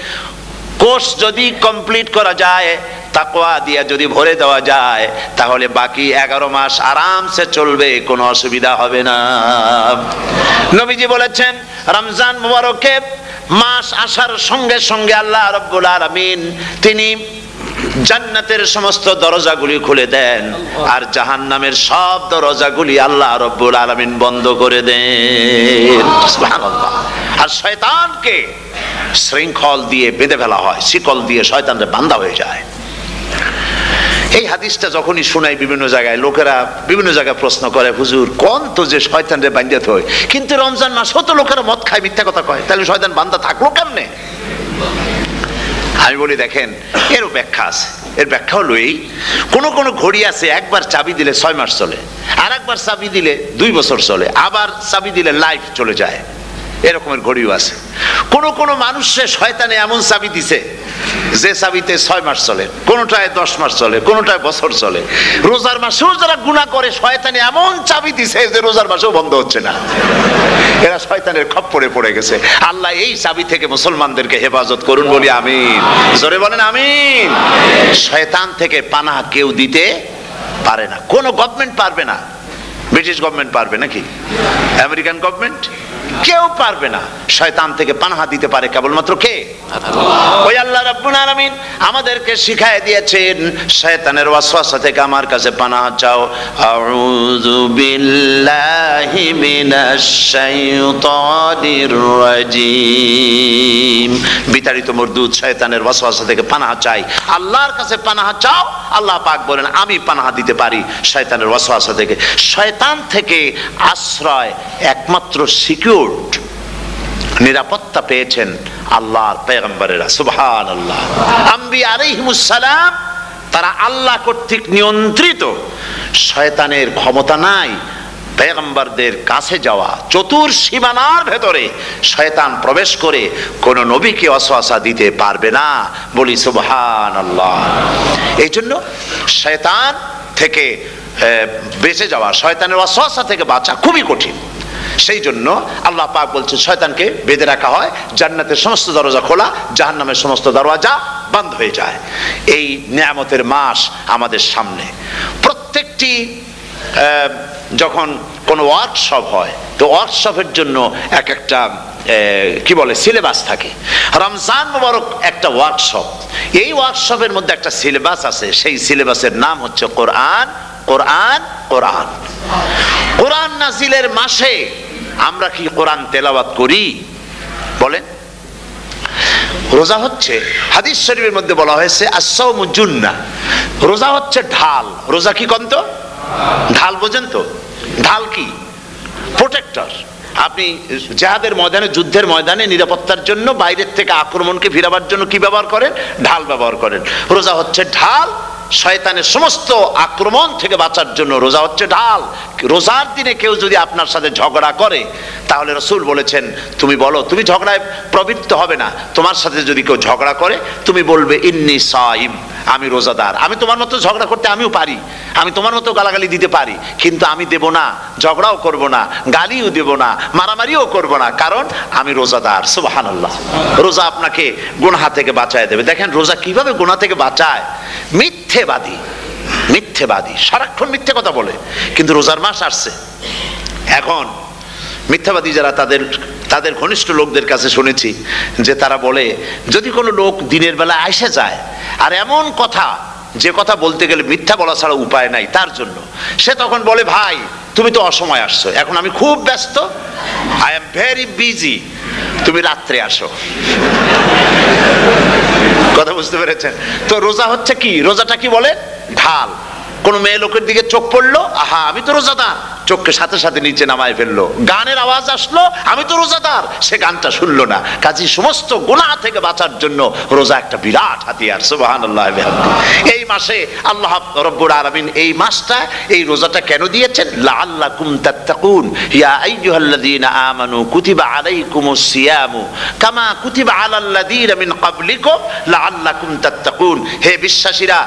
কোর্স যদি কমপ্লিট করা যায়, তাকওয়া দিয়া যদি ভরে দেওয়া যায়, তাহলে বাকি 11 মাস আরামসে চলবে, কোনো অসুবিধা হবে না। নবীজি বলেছেন, রমজান মুবারকের মাস আসার সঙ্গে সঙ্গে আল্লাহ রাব্বুল আলামিন তিনি জান্নাতের সমস্ত দরজাগুলি খুলে দেন, আর জাহান্নামের সব দরজাগুলি আল্লাহ রাব্বুল আলামিন বন্ধ করে দেন। সুবহানাল্লাহ। আর শয়তানকে শৃঙ্খল দিয়ে বেঁধে ফেলা হয়, শিকল দিয়ে শয়তানরা বান্ধা হয়ে যায়। এই হাদিসটা যখনই শোনাই বিভিন্ন জায়গায়, লোকেরা বিভিন্ন জায়গায় প্রশ্ন করে, হুজুর কোন তো যে শয়তানরে বান্ধাতে হয়, কিন্তু রমজান মাস হতো লোকেরা মদ খায়, মিথ্যা কথা কয়, তাহলে শয়তান বান্ধা থাকলো কেমনে? আমি বলি, দেখেন, এরও ব্যাখ্যা আছে। এর ব্যাখ্যা হলো এই, কোন কোন ঘড়ি আছে একবার চাবি দিলে 6 মাস চলে, আর একবার চাবি দিলে 2 বছর চলে, আবার চাবি দিলে লাইফ চলে যায়। এরকমের ঘড়িও আছে। কোন কোন মানুষের শয়তানে এমন চাবি দিছে যে চাবিতে 6 মাস চলে, কোনটায় 10 মাস চলে, কোনটায় বছর চলে। রোজার মাসেও যারা গুনাহ করে, শয়তানে এমন চাবি দিছে যে রোজার মাসেও বন্ধ হচ্ছে না। এরা শয়তানের খপ্পরে পড়ে গেছে। আল্লাহ এই চাবি থেকে মুসলমানদেরকে হেফাজত করুন, বলি আমিন। জোরে বলেন আমিন। শয়তান থেকে পানাহ কেউ দিতে পারে না, কোন গভর্নমেন্ট পারবে না। ব্রিটিশ গভর্নমেন্ট পারবে নাকি? American government? কেউ পারবে না। শয়তান থেকে পানাহা দিতে পারে কেবলমাত্র কে? ওই আল্লাহ রাব্বুল আলামিন আমাদেরকে শিখায় দিয়েছেন, শয়তানের ওয়াসওয়াসা থেকে আমার কাছে পানাহা চাও। আউযু বিল্লাহি মিনাশ শাইতানির রাজিম। বিতাড়িত মরদুদ শয়তানের ওয়াসওয়াসা থেকে পানাহা চাই, আল্লাহর কাছে পানাহা চাও। আল্লাহ পাক বলেন, আমি পানাহা দিতে পারি শয়তানের ওয়াসওয়াসা থেকে। শয়তান থেকে আশ্রয় একমাত্র সিকিউর, নিরাপত্তা পেয়েছেন আল্লাহর পয়গম্বরেরা। সুবহানাল্লাহ। আম্বিয়া আলাইহিমুস সালাম, তারা আল্লাহ কর্তৃক নিয়ন্ত্রিত। শয়তানের ক্ষমতা নাই পয়গম্বরদের কাছে যাওয়া। চতুর সীমানার ভেতরে শয়তান প্রবেশ করে কোন নবীকে ওয়াসওয়াসা দিতে পারবে না, বলি সুবহানাল্লাহ। এই জন্য শয়তান থেকে বেঁচে যাওয়া, শয়তানের ওয়াসওয়াসা থেকে বাঁচা খুবই কঠিন। সেই জন্য আল্লাহ পাক বলছেন, শয়তানকে বেঁধে রাখা হয়, জান্নাতের সমস্ত দরজা খোলা, জাহান্নামের সমস্ত দরজা বন্ধ হয়ে যায়। এই নিয়ামতের মাস আমাদের সামনে। প্রত্যেকটি যখন কোনো ওয়ার্কশপ হয়, তো ওয়ার্কশপের জন্য এক একটা কি বলে সিলেবাস থাকে। রমজান মুবারক একটা ওয়ার্কশপ। এই ওয়ার্কশপের মধ্যে একটা সিলেবাস আছে, সেই সিলেবাসের নাম হচ্ছে কোরআন। কোরআন, কোরআন। কোরআন নাজিলের মাসে আমরা কি কোরআন তেলাওয়াত করি? বলেন। রোজা হচ্ছে, হাদিস শরীফের মধ্যে বলা হয়েছে, আস-সাওমু জুন্নাহ, রোজা হচ্ছে ঢাল। রোজা কি কন্ত? ঢাল বোঝেন তো? ঢাল কি? প্রোটেক্টর। আপনি জিহাদের ময়দানে, যুদ্ধের ময়দানে নিরাপত্তার জন্য, বাইরের থেকে আক্রমণকে ফিরাবার জন্য কি ব্যবহার করেন? ঢাল ব্যবহার করেন। রোজা হচ্ছে ঢাল, শয়তানের সমস্ত আক্রমণ থেকে বাঁচার জন্য রোজা হচ্ছে ঢাল। রোজার দিনে কেউ যদি আপনার সাথে ঝগড়া করে, তাহলে রাসূল বলেছেন তুমি বলো, তুমি ঝগড়ায় প্রবৃত্ত হবে না। তোমার সাথে যদি কেউ ঝগড়া করে, তুমি বলবে ইন্নী সাইম, আমি রোজাদার। আমি তোমার মতো ঝগড়া করতে আমিও পারি, আমি তোমার মতো গালাগালি দিতে পারি, কিন্তু আমি দেব না, ঝগড়াও করব না, গালিও দেব না, মারামারিও করব না, কারণ আমি রোজাদার। সুবহানাল্লাহ। রোজা আপনাকে গুনাহ থেকে বাঁচায় দেবে। দেখেন রোজা কিভাবে গুনাহ থেকে বাঁচায়। মিথ্যেবাদী, মিথ্যেবাদী সারাক্ষণ মিথ্যে কথা বলে, কিন্তু রোজার মাস আসছে, এখন মিথ্যাবাদী যারা, তাদের ঘনিষ্ঠ লোকদের কাছে শুনেছি যে তারা বলে, যদি কোনো লোক দিনের বেলা এসে যায় আর এমন কথা, যে কথা বলতে গেলে মিথ্যা বলা ছাড়া উপায় নাই তার জন্য, সে তখন বলে ভাই তুমি তো অসময় আসছো, এখন আমি খুব ব্যস্ত, আই এম ভেরি বিজি, তুমি রাত্রে আসো। কথা বুঝতে পেরেছেন তো? রোজা হচ্ছে কি? রোজাটা কি বলে? ঢাল। কোন মেয়ে লোকের দিকে চোখ পড়লো, আহা আমি তো রোজাদার, চোখকে সাথে সাথে নিচে নামায় ফেললো। গানের আওয়াজ আসলো, আমি তো রোজাদার, সে গানটা শুনলো না। কাজী সমস্ত গুনাহ থেকে বাঁচার জন্য রোজা একটা বিরাট হাতিয়ার। সুবহানাল্লাহ। এই মাসে আল্লাহ রাব্বুল আলামিন এই মাসটা, এই রোজাটা কেন দিয়েছেন? লাআল্লাকুম তাত্তাকুন, ইয়া আইয়ুহাল্লাযীনা আমানু কুতিবা আলাইকুমুস সিয়ামু কামা কুতিবা আলাল্লাযীনা মিন ক্বাবলিকুম লাআল্লাকুম তাত্তাকুন। হে বিশ্বাসীরা,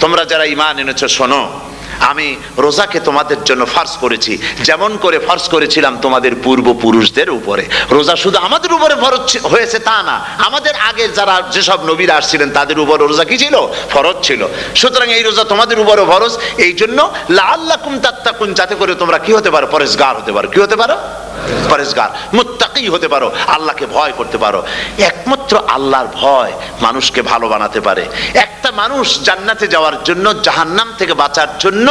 তোমরা যারা ঈমান এনেছো, শোনো, আমি রোজাকে তোমাদের জন্য ফরজ করেছি, যেমন করে ফরজ করেছিলাম তোমাদের পূর্বপুরুষদের উপরে। রোজা শুধু আমাদের উপরে ফরজ হয়েছে তা না, আমাদের আগে যারা যেসব নবীরা আসছিলেন তাদের উপর রোজা কি ছিল? ফরজ ছিল। সুতরাং এই রোজা তোমাদের উপরে ফরজ, এই জন্য লাআল্লাকুম তাত্তাকুন, যাতে করে তোমরা কি হতে পারো? পরেজগার হতে পারো। কি হতে পারো? পরেজগার, মুত্তাকি হতে পারো, আল্লাহকে ভয় করতে পারো। একমাত্র আল্লাহর ভয় মানুষকে ভালো বানাতে পারে। একটা মানুষ জান্নাতে যাওয়ার জন্য, জাহান্নাম থেকে বাঁচার জন্য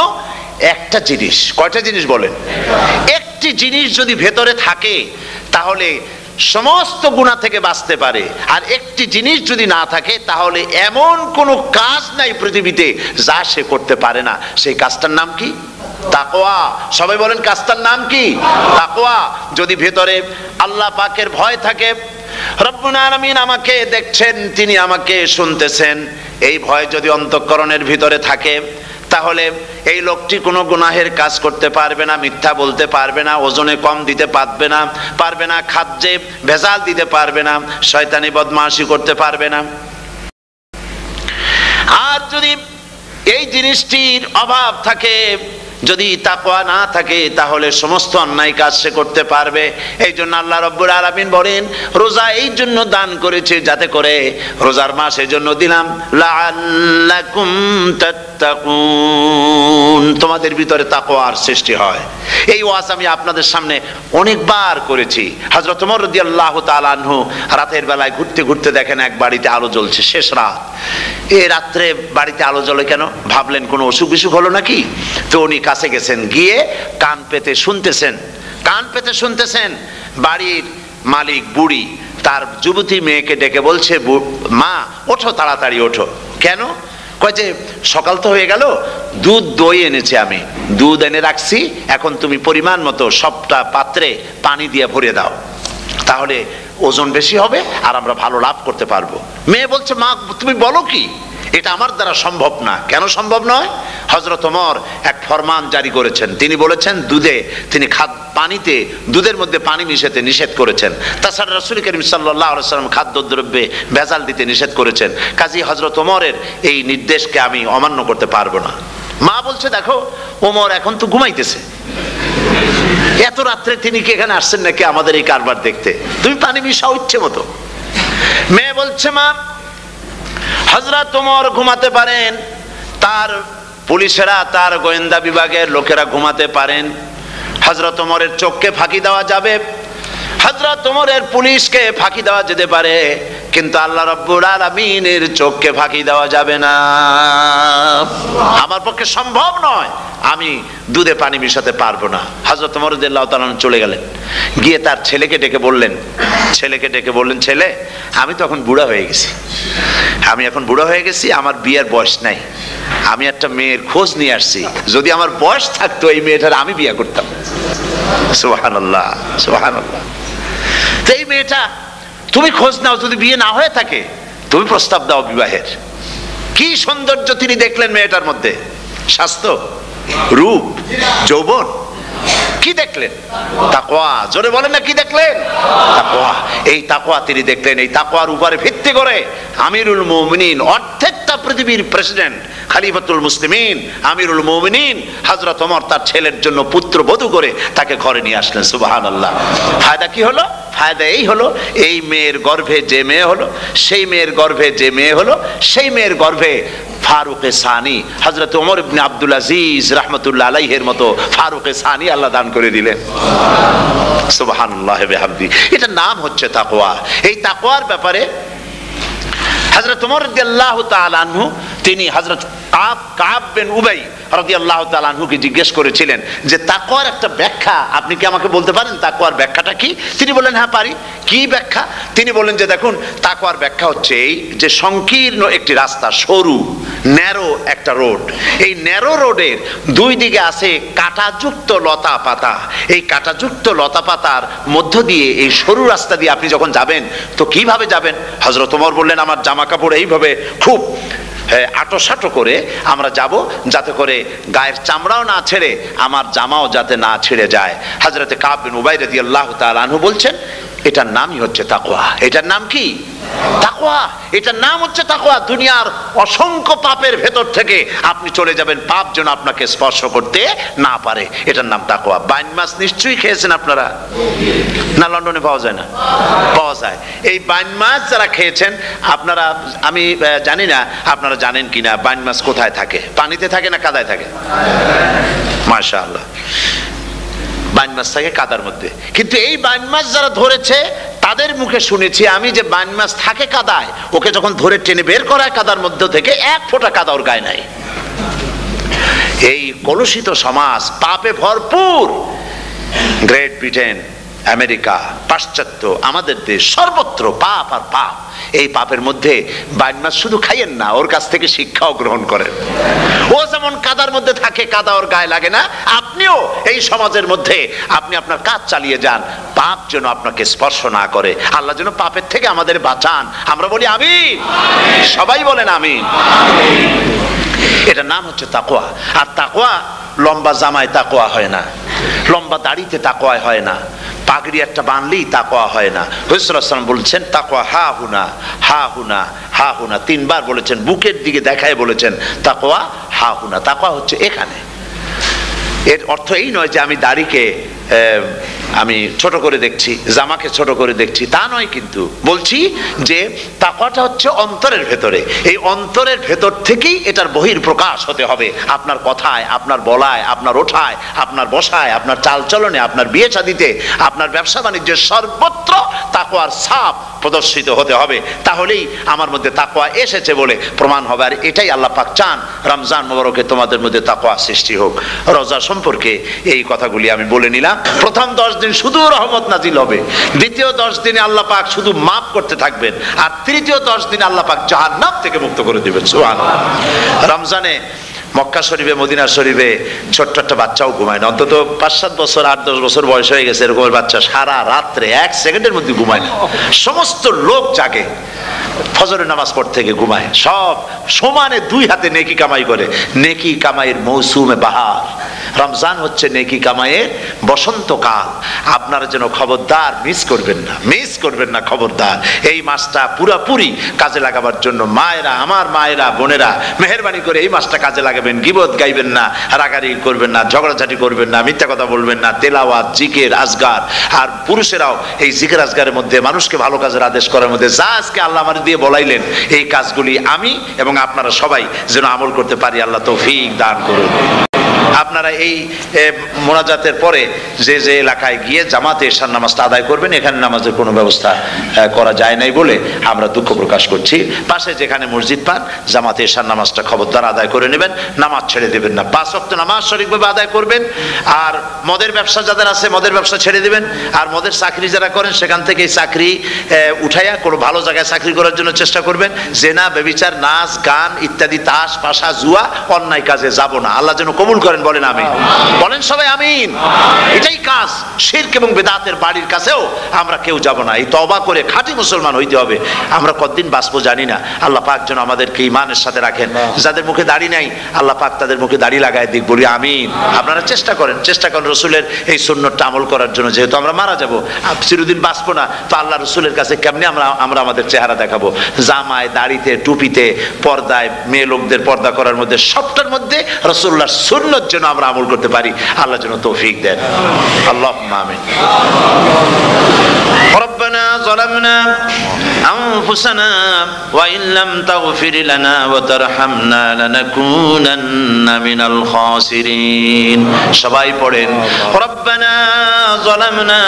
একটা জিনিস, কয়টা জিনিস বলেন? একটি জিনিস যদি ভেতরে থাকে তাহলে সমস্ত গুনাহ থেকে বাঁচতে পারে। আর একটি জিনিস যদি না থাকে তাহলে এমন কোনো কাজ নাই পৃথিবীতে যা সে করতে পারে না। সেই কাজটার নাম কি? তাকওয়া। সবাই বলেন কাজটার নাম কি? তাকওয়া। যদি ভেতরে আল্লাহ পাকের ভয় থাকে, রব্বুল আলামিন আমাকে দেখছেন, তিনি আমাকে শুনতেছেন, এই ভয় যদি অন্তঃকরণের ভিতরে থাকে, তাহলে এই লোকটি কোনো গুনাহের কাজ করতে পারবে না, মিথ্যা বলতে পারবে না, ওজনে কম দিতে পারবে না, খাদ্যে ভেজাল দিতে পারবে না, শয়তানি বদমাশি করতে পারবে না। আর যদি এই জিনিসটির অভাব থাকে, যদি তাকওয়া না থাকে, তাহলে সমস্ত অন্যায় কাজ সে করতে পারবে। এই জন্য আল্লাহ রাব্বুল আলামিন বলেন, রোজা এই জন্য দান করেছে যাতে করে, রোজার মাস এই জন্য দিলাম, লাআল্লাকুম তাত্তাকুন, তোমাদের ভিতরে তাকওয়ার সৃষ্টি হয়। এই ওয়াজ আমি আপনাদের সামনে অনেকবার করেছি। হযরত ওমর রাদিয়াল্লাহু তাআলা আনহু রাতের বেলায় ঘুরতে ঘুরতে দেখেন এক বাড়িতে আলো জ্বলছে, শেষ রাত। এই রাত্রে বাড়িতে আলো জ্বলে কেন? ভাবলেন কোনো অসুখ বিসুখ হলো নাকি? তো উনি কাছে গেছেন, গিয়ে কান পেতে শুনতেছেন। বাড়ির মালিক বুড়ি তার যুবতী মেয়েকে ডেকে বলছে, মা ওঠো, তাড়াতাড়ি ওঠো। কেন? কয় যে সকাল তো হয়ে গেল, দই এনেছি, আমি দুধ এনে রাখছি, এখন তুমি পরিমাণ মতো সবটা পাত্রে পানি দিয়ে ভরে দাও, তাহলে ওজন বেশি হবে আর আমরা ভালো লাভ করতে পারবো। মেয়ে বলছে, মা তুমি বলো কি? এটা আমার দ্বারা সম্ভব না। কেন সম্ভব নয়? হযরত ওমর এক ফরমান জারি করেছেন, তিনি বলেছেন তিনি পানিতে, দুধের মধ্যে পানি মিশাতে নিষেধ করেছেন। তাছাড়া রাসূল করিম সাল্লাল্লাহু আলাইহি ওয়াসাল্লাম খাদ্যদ্রব্যে ভেজাল দিতে নিষেধ করেছেন। কাজী হযরত ওমরের এই নির্দেশকে আমি অমান্য করতে পারবো না। মা বলছে, দেখো ওমর এখন তো ঘুমাইতেছে, এত রাত্রে তিনি কি এখানে আসছেন নাকি আমাদের এই কারবার দেখতে? তুমি পানি মিশাও ইচ্ছে মতো। মেয়ে বলছে, মা হযরত ওমর ঘুমাতে পারেন, তার পুলিশেরা, তার গোয়েন্দা বিভাগের লোকেরা ঘুমাতে পারেন, হযরত ওমরের চোখকে ফাঁকি দেওয়া যাবে, হযরত ওমরের পুলিশকে ফাঁকি দেওয়া যেতে পারে, কিন্তু আল্লাহ রাব্বুল আলামিনের চোখকে ফাঁকি দেওয়া যাবে না। আমার পক্ষে সম্ভব নয়, আমি দুধে পানি মিশাতে পারবো না। হযরত ওমর রাদিয়াল্লাহু তাআলা চলে গেলেন, গিয়ে তার ছেলেকে ডেকে বললেন, ছেলে আমি তো এখন বুড়া হয়ে গেছি, আমার বিয়ের বয়স নাই, আমি একটা মেয়ের খোঁজ নিয়ে আসছি, যদি আমার বয়স থাকতো এই মেয়েটার আমি বিয়ে করতাম। সুবহানাল্লাহ, সুবহানাল্লাহ। তো এই মেয়েটা, তুমি খোঁজ নাও, যদি বিয়ে না হয়ে থাকে তুমি প্রস্তাব দাও বিবাহের। কি সৌন্দর্য তিনি দেখলেন মেয়েটার মধ্যে, স্বাস্থ্য, রূপ, যৌবন, কি দেখলেন? তাকওয়া। জোরে বলেন না, কি দেখলেন? তাকওয়া। এই তাকওয়া তিনি দেখলেন। এই তাকওয়ার উপরে ভিত্তি করে আমিরুল মুমিনিন, অর্ধেকটা পৃথিবীর প্রেসিডেন্ট, খলিফাতুল মুসলিমিন, আমিরুল মুমিনিন হযরত ওমর তার ছেলের জন্য পুত্রবধূ করে তাকে ঘরে নিয়ে আসলেন। সুবহানাল্লাহ। ফায়দা কি হলো? ফায়দা এই হলো, এই মেয়ের গর্ভে যে মেয়ে হলো, সেই মেয়ের গর্ভে যে মেয়ে হলো, সেই মেয়ের গর্ভে ফারুকে সানি হযরত ওমর ইবনে আব্দুল আজিজ রাহমাতুল্লাহ আলাইহির মতো ফারুকে সানি আল্লাহ দান করে দিলেন। সুবহানাল্লাহ বিহামদি। এটার নাম হচ্ছে তাকওয়া। এই তাকওয়ার ব্যাপারে হযরত ওমর রাদিয়াল্লাহু তাআলা আনহু তিনি হযরত কাব বিন উবাই রাদিয়াল্লাহু তাআলা আনহুকে জিজ্ঞেস করেছিলেন যে তাকওয়ার একটা ব্যাখ্যা আপনি কি আমাকে বলতে পারেন, তাকওয়ার ব্যাখ্যাটা কি? তিনি বললেন হ্যাঁ পারি। কি ব্যাখ্যা? তিনি বললেন যে দেখুন, তাকওয়ার ব্যাখ্যা হচ্ছে এই যে সংকীর্ণ একটি রাস্তা, সরু ন্যারো একটা রোড, এই ন্যারো রোডের দুই দিকে আছে কাঁটাযুক্ত লতা পাতা। এই কাঁটাযুক্ত লতা পাতার মধ্য দিয়ে এই সরু রাস্তা দিয়ে আপনি যখন যাবেন তো কিভাবে যাবেন? হযরত ওমর বললেন আমার জামা কাপড় এইভাবে খুব আটোসাটো করে আমরা যাব, যাতে করে গায়ের চামড়াও না ছেড়ে আমার জামাও যাতে না ছেড়ে যায়। হযরতে কাব বিন উবাই রাদিয়াল্লাহু তাআলা আনহু বলছেন এটার নামই হচ্ছে তাকওয়া। এটার নাম কি? তাকওয়া। এটার নাম হচ্ছে তাকওয়া। দুনিয়ার অসংখ্য পাপের ভেতর থেকে আপনি চলে যাবেন, পাপ যেন আপনাকে স্পর্শ করতে না পারে। এটার নাম তাকওয়া। বাইন মাছ নিশ্চয়ই খেয়েছেন আপনারা, না লন্ডনে পাওয়া যায় না? পাওয়া যায়। এই বাইন মাছ যারা খেয়েছেন আপনারা, আমি জানি না আপনারা জানেন কিনা, বাইন মাছ কোথায় থাকে? পানিতে থাকে না কাদায় থাকে? মাশাআল্লাহ, বাইন মাছ থাকে কাদার মধ্যে। কিন্তু এই বাইন মাছ যারা ধরেছে তাদের মুখে শুনেছি আমি যে বাইন মাছ থাকে কাদায়, ওকে যখন ধরে টেনে বের করায় কাদার মধ্যে থেকে এক ফোঁটা কাদা ওর গায়ে নাই। এই কলুষিত সমাজ, পাপে ভরপুর, গ্রেট ব্রিটেন, আমেরিকা, পাশ্চাত্য, আমাদের দেশ, সর্বত্র পাপ আর পাপ। এই পাপের মধ্যে বাইন মাছ শুধু খাইয়েন না, ওর কাছ থেকে শিক্ষাও গ্রহণ করেন। ও যেমন কাদার মধ্যে থাকে, কাদা ওর গায়ে লাগে না, আপনিও এই সমাজের মধ্যে আপনি আপনার কাজ চালিয়ে যান, পাপ যেন আপনাকে স্পর্শ না করে। আল্লাহ যেন পাপের থেকে আমাদের বাঁচান। আমরা বলি আমিন, সবাই বলেন আমিন। এটার নাম হচ্ছে তাকওয়া। আর তাকওয়া লম্বা জামায় তাকওয়া হয় না, লম্বা দাড়িতে তাকওয়া হয় না, পাগড়ি একটা বানলেই তাকওয়া হয় না। রাসূলুল্লাহ সাল্লাল্লাহু আলাইহি ওয়াসাল্লাম বলেছেন তাকওয়া হা হুনা, হা হুনা, হা হুনা, তিনবার বলেছেন, বুকের দিকে দেখায় বলেছেন তাকওয়া হা হুনা। তাকওয়া হচ্ছে এখানে। এর অর্থ এই নয় যে আমি দাড়িকে আমি ছোট করে দেখছি, জামাকে ছোট করে দেখছি, তা নয়। কিন্তু বলছি যে তাকওয়াটা হচ্ছে অন্তরের ভেতরে। এই অন্তরের ভেতর থেকেই এটার বহির প্রকাশ হতে হবে। আপনার কথায়, আপনার বলায়, আপনার ওঠায়, আপনার বসায়, আপনার চালচলনে, আপনার বিয়ে শাদীতে, আপনার ব্যবসা বাণিজ্যের সর্বত্র তাকওয়ার ছাপ প্রদর্শিত হতে হবে। তাহলেই আমার মধ্যে তাকওয়া এসেছে বলে প্রমাণ হবে। আর এটাই আল্লাহ পাক চান, রমজান মোবারকে তোমাদের মধ্যে তাকওয়া সৃষ্টি হোক। রোজা সম্পর্কে এই কথাগুলি আমি বলে নিলাম। প্রথম 10 দিন শুধু রহমত নাজিল হবে, দ্বিতীয় 10 দিনে আল্লাহ পাক শুধু মাফ করতে থাকবেন, আর তৃতীয় 10 দিনে আল্লাহ পাক জাহান্নাম থেকে মুক্ত করে দিবেন। সুবহানাল্লাহ। রমজানে মক্কা শরীফে, মদিনা শরীফে ছোট্ট একটা বাচ্চাও ঘুমায় না। অন্তত 5-7 বছর, 8-10 বছর বয়স হয়ে গেছে এরকমের বাচ্চা সারা রাত্রে 1 সেকেন্ডের মধ্যে ঘুমায় না। সমস্ত লোক জাগে, ফজরের নামাজ পড়তে থেকে ঘুমায়, সব সমানে 2 হাতে নেকি কামাই করে। নেকি কামাইয়ের মৌসুমে বাহার। রমজান হচ্ছে নেকি কামাইয়ের বসন্তকাল। আপনারা যেন খবরদার মিস করবেন না, মিস করবেন না, খবরদার। এই মাসটা পুরাপুরি কাজে লাগাবার জন্য মায়েরা, আমার মায়েরা, বোনেরা, মেহেরবানি করে এই মাসটা কাজে লাগাবেন। গীবত গাইবেন না, রাগারাগি করবেন না, ঝগড়াঝাটি করবেন না, মিথ্যা কথা বলবেন না, তেলাওয়াত, জিকির, আজগার। আর পুরুষেরাও এই জিকির আজগারের মধ্যে, মানুষকে ভালো কাজের আদেশ করার মধ্যে যা আজকে আল্লাহ আমার দিয়ে বলাইলেন, এই কাজগুলি আমি এবং আপনারা সবাই যেন আমল করতে পারি। আল্লাহ তৌফিক দান করুন। আপনারা এই মোনাজাতের পরে যে যে এলাকায় গিয়ে জামাতে এশার নামাজটা আদায় করবেন। এখানে নামাজের কোনো ব্যবস্থা করা যায় নাই বলে আমরা দুঃখ প্রকাশ করছি। পাশে যেখানে মসজিদ পান জামাতে এশার নামাজটা খবরদার আদায় করে নেবেন, নামাজ ছেড়ে দেবেন না। 5 ওয়াক্ত নামাজ সঠিকভাবে আদায় করবেন। আর মদের ব্যবসা যাদের আছে মদের ব্যবসা ছেড়ে দিবেন। আর মদের চাকরি যারা করেন সেখান থেকে চাকরি উঠাইয়া কোনো ভালো জায়গায় চাকরি করার জন্য চেষ্টা করবেন। জেনা, ব্যভিচার, নাচ, গান ইত্যাদি, তাস, পাশা, জুয়া, অন্যায় কাজে যাব না। আল্লাহ যেন কবুল করেন, বলেন আমিন। বলেন সবাই আমিন। এটাই কাজ। শিরক এবং বেদাতের বাড়ির কাছেও আমরা কেউ যাব না। এই তওবা করে খাঁটি মুসলমান হইতে হবে। আমরা কতদিন বাঁচবো জানি না। আল্লাহ পাক যেন আমাদেরকে ঈমানের সাথে রাখেন। যাদের মুখে দাড়ি নাই আল্লাহ পাক তাদের মুখে দাড়ি লাগায় দিক, বলি আমিন। আপনারা চেষ্টা করেন রসুলের এই সুন্নতটা আমল করার জন্য। যেহেতু আমরা মারা যাব, চিরদিন বাঁচবো না, তো আল্লাহ রসুলের কাছে কেমনে আমরা আমাদের চেহারা দেখাবো? জামায়, দাড়িতে, টুপিতে, পর্দায়, মেয়ে লোকদের পর্দা করার মধ্যে সবটার মধ্যে রাসূলুল্লাহর সুন্নত যেন আমরা আমল করতে পারি। আল্লাহ যেন তৌফিক দেন। আল্লাহুম্মা আমিন। ربنا ظلمنا أنفسنا وإن لم تغفر لنا وترحمنا لنكونن من الخاسرين। সবাই পড়েন ربنا ظلمنا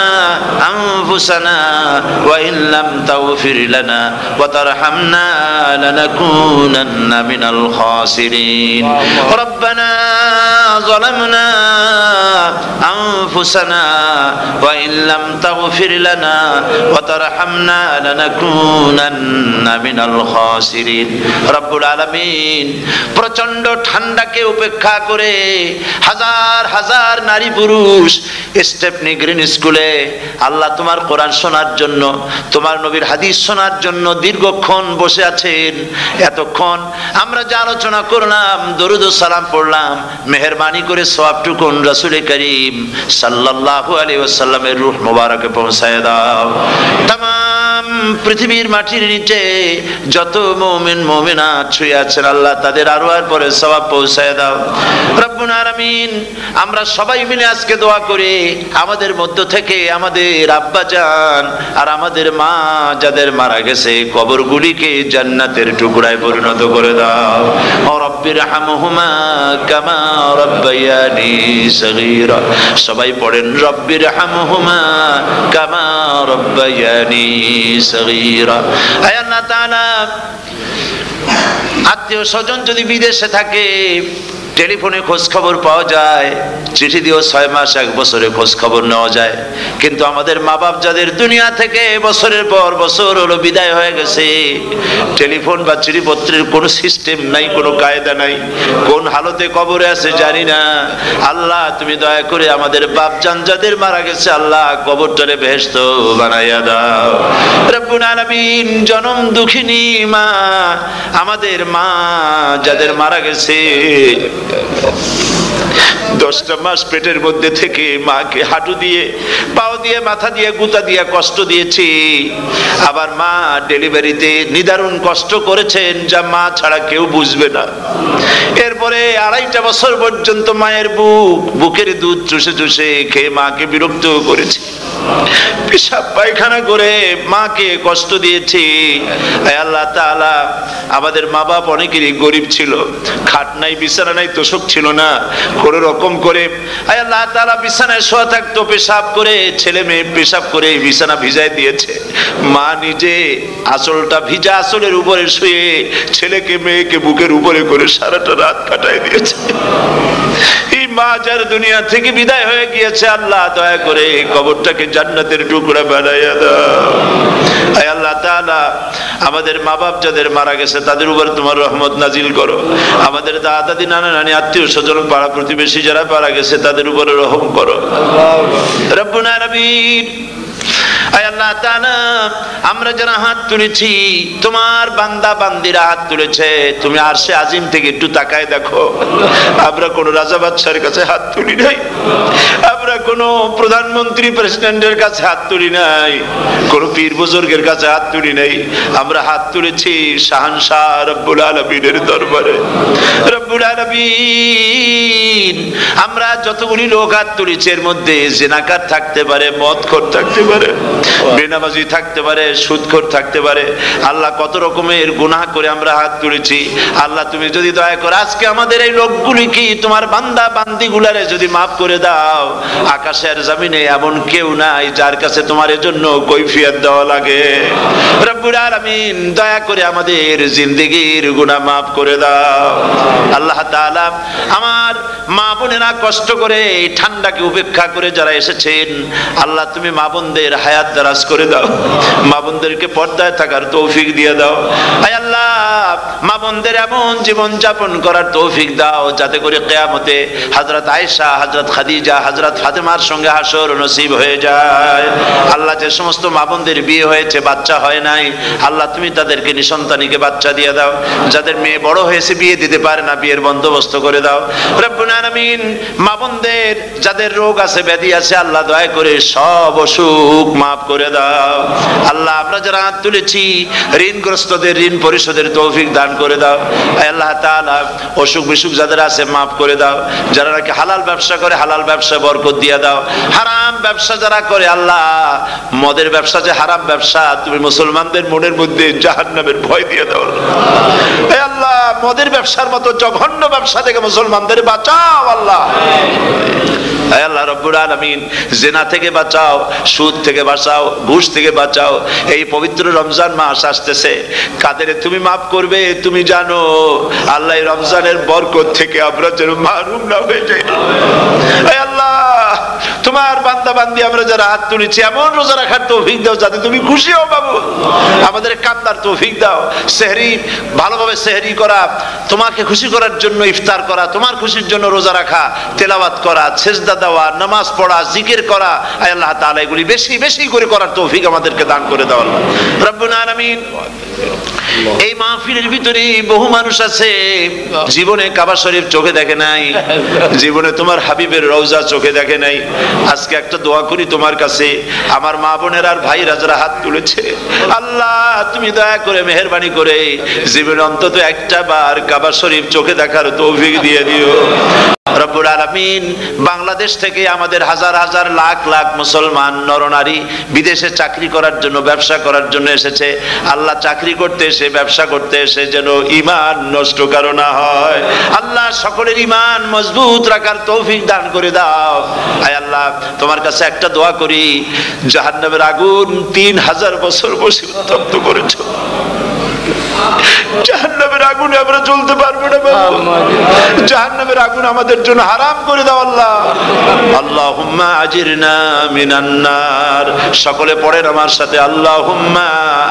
أنفسنا وإن لم تغفر لنا وترحمنا لنكونن من الخاسرين ربنا ظلمنا أنفسنا وإن لم تغفر لنا وترحمنا لنكونن من الخاسرين। রব্বুল আলামিন প্রচন্ড ঠান্ডাকে উপেক্ষা করে হাজার হাজার নারী পুরুষ স্টেপনি গ্রিন স্কুলে আল্লাহ তোমার কোরআন শোনার জন্য, তোমার নবীর হাদিস শোনার জন্য দীর্ঘক্ষণ বসে আছেন। এতক্ষণ আমরা যে আলোচনা করলাম, দরুদ ও সালাম পড়লাম, মেহেরবানি করে সওয়াবটুকুন রাসূল করিম সাল্লাল্লাহু আলাইহি ওয়াসাল্লামের রূহ মুবারকে পৌঁছায় দাও। তামাম পৃথিবীর মাটির নিচে যত মুমিন মুমিনাত শুয়ে আছেন আল্লাহ তাদের আরওয়ার পরে সওয়াব পৌঁছায় দাও। রব্বুল আলামিন আমরা সবাই মিলে আজকে দোয়া করি, আমাদের মধ্য থেকে আমাদের আব্বা জান আর আমাদের মা যাদের মারা গেছে কবরগুলিকে জান্নাতের টুকরায় পরিণত করে দাও। ও রব্বির হামহুমা কামা রাব্বায়ানি সগীরা। সবাই পড়েন রব্বির হামহুমা কামা রাব্বায়ানি সগীরা। আয় আল্লাহ তাআলা, আত্মীয় স্বজন যদি বিদেশে থাকে টেলিফোনে খোঁজ খবর পাওয়া যায়, চিঠি দিয়েও 6 মাস 1 বছরে খোঁজ খবর নেওয়া যায়, কিন্তু আমাদের মা বাপ যাদের দুনিয়া থেকে বছরের পর বছর হলো বিদায় হয়ে গেছে, টেলিফোন বা চিঠিপত্রের কোনো সিস্টেম নাই, কোনো কায়দা নাই, কোন হালতে কবরে আছে জানি না। আল্লাহ তুমি দয়া করে আমাদের বাপ জান যাদের মারা গেছে আল্লাহ কবরটারে বেহেশত বানাইয়া দাও। রব্বুল আলামিন জনম দুঃখিনী মা, আমাদের মা যাদের মারা গেছে 10টা মাস পেটের মধ্যে থেকে মাকে হাঁটু দিয়ে, পাও দিয়ে, মাথা দিয়ে, গুতা দিয়ে কষ্ট দিয়েছি। আবার মা ডেলিভারিতে নিদারুণ কষ্ট করেছেন যা মা ছাড়া কেউ বুঝবে না। এরপরে 2.5টা বছর পর্যন্ত মায়ের বুকের দুধ চুষে চুষে খেয়ে মাকে বিরক্ত করেছি, পেশাব পায়খানা করে মাকে কষ্ট দিয়েছি। আল্লাহ তাআলা আমাদের মা বাপ অনেকেরই গরিব ছিল, খাট নাই, বিছানা নাই, তোষক ছিল না, কোন রকম করে আল্লাহ তাআলা বিছানায় শোয়া থাকতো, পেশাব করে, ছেলে মেয়ে পেশাব করে বিছানা ভিজায় দিয়েছে। মা নিজে আঁচলটা ভিজা আঁচলের উপরে শুয়ে ছেলেকে মেয়েকে বুকের উপরে করে সারাটা রাত কাটায় দিয়েছে। এই মা যার দুনিয়া থেকে বিদায় হয়ে গিয়েছে আল্লাহ দয়া করে কবরটাকে জান্নাতের টুকরা বানাইয়া দাও। আয় আল্লাহ তাআলা আমাদের মা বাপ যাদের মারা গেছে তাদের উপর তোমার রহমত নাজিল করো। আমাদের দাদা দাদি, নানা নানি, আত্মীয় স্বজন, পাড়া প্রতিবেশী যারা মারা গেছে তাদের উপরে রহম করো। রব্বুল আলামিন আয় আল্লাহ তাআলা আমরা যারা হাত তুলেছি, তোমার বান্দা বান্দিরা হাত তুলেছে, তুমি আরশে আজিম থেকে একটু তাকায় দেখো। আমরা কোন রাজা বাদশার কাছে হাত তুলি নাই, আমরা কোন প্রধানমন্ত্রী প্রেসিডেন্টের কাছে হাত তুলি নাই, কোন পীর বুজুর্গের কাছে হাত তুলি নাই, আমরা হাত তুলেছি শাহানশাহ রব্বুল আলামিনের দরবারে। রব্বুল আলামিন আমরা যতগুলি লোক হাত তুলেছি এর মধ্যে জিনাকার থাকতে পারে, মদখোর থাকতে পারে, বেনামাজি থাকতে পারে, সুদখোর থাকতে পারে। আল্লাহ কত রকমের গুনাহ করে আমরা হাত তুলেছি। আল্লাহ তুমি যদি দয়া করে আজকে আমাদের এই লোকগুলি কি তোমার বান্দা বান্দিগুলারে যদি মাফ করে দাও, আকাশের জমিনে এমন কেউ নাই যার কাছে তোমার এজন্য কৈফিয়ত দেওয়া লাগে। রব্বুল আলামিন দয়া করে আমাদের জিন্দেগির গুনাহ মাফ করে দাও। আল্লাহ তাআলা আমার মা বোনেরা কষ্ট করে এই ঠান্ডাকে উপেক্ষা করে যারা এসেছেন, আল্লাহ তুমি মা বোনদের হায়াত দারাজ করে দাও, মা বোনদেরকে পর্দায় থাকার তৌফিক দিয়ে দাও। আয় আল্লাহ মা বোনদের এমন জীবন যাপন করার তৌফিক দাও যাতে করে কিয়ামতে হযরত আয়েশা, হযরত খাদিজা, হযরত ফাতেমার সঙ্গে হাসর নসিব হয়ে যায়। আল্লাহ যে সমস্ত মা বোনদের বিয়ে হয়েছে বাচ্চা হয় নাই, আল্লাহ তুমি তাদেরকে নিঃসন্তানীকে বাচ্চা দিয়ে দাও। যাদের মেয়ে বড় হয়েছে বিয়ে দিতে পারে না, বিয়ের বন্দোবস্ত করে দাও। রব্বুল আলামিন মা বোনদের যাদের রোগ আছে, ব্যাধি আছে, আল্লাহ দয়া করে সব অসুখ মাফ করে দাও। আল্লাহ আমরা যারা হাত তুলেছি ঋণগ্রস্তদের ঋণ পরিশোধের তৌফিক দান করে দাও। আল্লাহ তাআলা অসুখ বিসুখ যাদের আছে মাফ করে দাও। যারা নাকি হালাল ব্যবসা করে আল্লাহ হালাল ব্যবসা বরকত দিয়ে দাও। হারাম ব্যবসা যারা করে, আল্লাহ মদের ব্যবসা যে হারাম ব্যবসা, তুমি মুসলমানদের মনের মধ্যে জাহান্নামের ভয় দিয়ে দাও। হে আল্লাহ মদের ব্যবসার মতো জঘন্য ব্যবসা থেকে মুসলমানদের বাঁচাও আল্লাহ। হে আল্লাহ রব্বুল আলামিন জিনা থেকে বাঁচাও, সুদ থেকে বাঁচাও, ঘুষ থেকে বাঁচাও। এই পবিত্র রমজান মাস আসতেছে, কাদের তুমি মাফ করবে তুমি জানো। আল্লাহ রমজানের বরকত থেকে আমরা যেন মাহরুম না হয়ে যাই। হে আল্লাহ তোমার বান্দা বান্দি আমরা যারা হাত তুলেছি এমন রোজা রাখার তৌফিক দাও যাতে তুমি খুশি হও বাবু। আমাদের কান্দার তৌফিক দাও। সেহরি ভালোভাবে সেহরি করা, তোমাকে খুশি করার জন্য ইফতার করা, তোমার খুশির জন্য রোজা রাখা, তেলাওয়াত করা, সেজদা দেওয়া, নামাজ পড়া, জিকির করা, আল্লাহ তাআলা এগুলি বেশি বেশি করে করার তৌফিক আমাদেরকে দান করে দাও আল্লাহ রব্বুল আলামিন। এই মাহফিলের ভিতরে বহু মানুষ আছে জীবনে কাবা শরীফ চোখে দেখে নাই, জীবনে তোমার হাবিবের রওজা চোখে দেখে নাই। আজকে একটা দোয়া করি তোমার কাছে, আমার মা বোনের আর ভাইরা যারা হাত তুলেছে, আল্লাহ তুমি দয়া করে মেহেরবানি করে জীবনে অন্তত একটা বার কাবা শরীফ চোখে দেখার তৌফিক দিয়ে দিও রব্বুল আলামিন। বাংলাদেশ থেকে আমাদের হাজার হাজার লাখ লাখ মুসলমান নরনারী বিদেশে চাকরি করার জন্য, ব্যবসা করার জন্য এসেছে। আল্লাহ চাকরি করতে এসে, ব্যবসা করতে এসে যেন ঈমান নষ্ট কারো না হয়। আল্লাহ সকলের ঈমান মজবুত রাখার তৌফিক দান করে দাও। আয় আল্লাহ তোমার কাছে একটা দোয়া করি, জাহান্নামের আগুন 3000 বছর বসে উত্তপ্ত করেছো, জাহান্নামের আগুনে আমরা জ্বলতে পারবো না বাবু। জাহান্নামের আগুন আমাদের জন্য হারাম করে দাও আল্লাহ। আল্লাহুম্মা আজিরনা মিনান নার। সকলে পড়েন আমার সাথে, আল্লাহুম্মা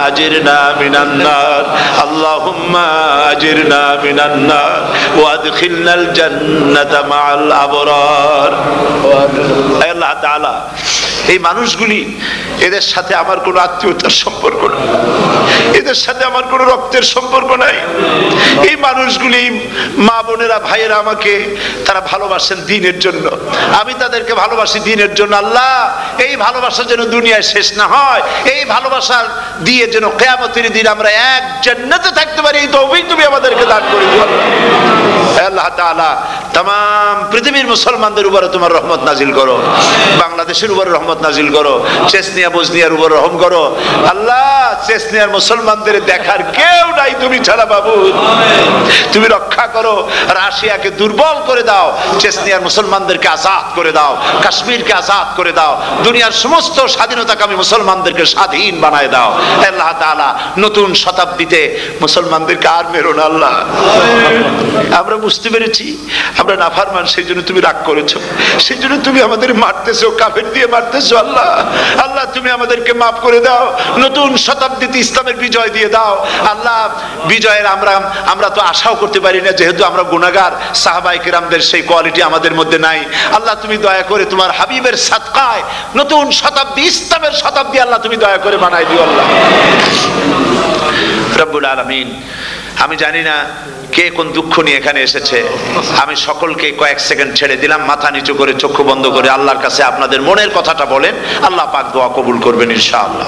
আজিরনা মিনান নার, আল্লাহুম্মা আজিরনা মিনান নার ওয়া আদখিলনাল জান্নাতা মাআল আবরার। আল্লাহ তাআলা এই মানুষগুলি, এদের সাথে আমার কোনো আত্মীয়তার সম্পর্ক নেই, এদের সাথে আমার কোনো রক্তের সম্পর্ক নাই। এই মানুষগুলি মা বোনেরা ভাইয়েরা আমাকে তারা ভালোবাসেন দ্বীনের জন্য, আমি তাদেরকে ভালোবাসি দ্বীনের জন্য। আল্লাহ এই ভালোবাসা যেন দুনিয়ায় শেষ না হয়, এই ভালোবাসা দিয়ে যেন কিয়ামতের দিন আমরা এক জান্নাতে থাকতে পারি, এই তৌফিক তুমি আমাদেরকে দান করে দিও আল্লাহ তাআলা। তাম পৃথিবীর মুসলমানদের উপরে তোমার রহমত নাজিল করো, বাংলাদেশের উপরে রহমত নাজিল করো, চেচনিয়া বজনিয়ার উপর রহম করো আল্লাহ। চেচনিয়ার মুসলমানদের দেখার কেউ নাই তুমি ছাড়া বাবু, তুমি রক্ষা করো। রাশিয়াকে দুর্বল করে দাও, চেচনিয়ার মুসলমানদেরকে আজাদ করে দাও, কাশ্মীরকে আজাদ করে দাও, দুনিয়ার সমস্ত স্বাধীনতাকামী মুসলমানদেরকে স্বাধীন বানায় দাও আল্লাহ তাআলা। নতুন শতাব্দীতে মুসলমানদেরকে আর মেরো না আল্লাহ। আমরা বুঝতে পেরেছি আমরা নাফরমান, সেই জন্য তুমি রাগ করেছো, সেই জন্য তুমি আমাদের মারতেছো, কাফের দিয়ে মারতেছো আল্লাহ। আল্লাহ তুমি আমাদেরকে মাফ করে দাও, নতুন শতাব্দীতে ইসলামের বিজয় দিয়ে দাও আল্লাহ। বিজয়ের আমরা তো আশাও করতে পারি না, যেহেতু আমরা গুনাহগার। সাহাবায়ে কেরামদের সেই কোয়ালিটি আমাদের মধ্যে নাই আল্লাহ। তুমি দয়া করে তোমার হাবিবের সাদকায় নতুন শতাব্দী, ইসলামের শতাব্দী আল্লাহ তুমি দয়া করে বানাই দিও আল্লাহ রব্বুল আলামিন। আমি জানি না কে কোন দুঃখ নিয়ে এখানে এসেছে, আমি সকলকে কয়েক সেকেন্ড ছেড়ে দিলাম, মাথা নিচু করে চক্ষু বন্ধ করে আল্লাহর কাছে আপনাদের মনের কথাটা বলেন, আল্লাহ পাক দোয়া কবুল করবেন ইনশাআল্লাহ।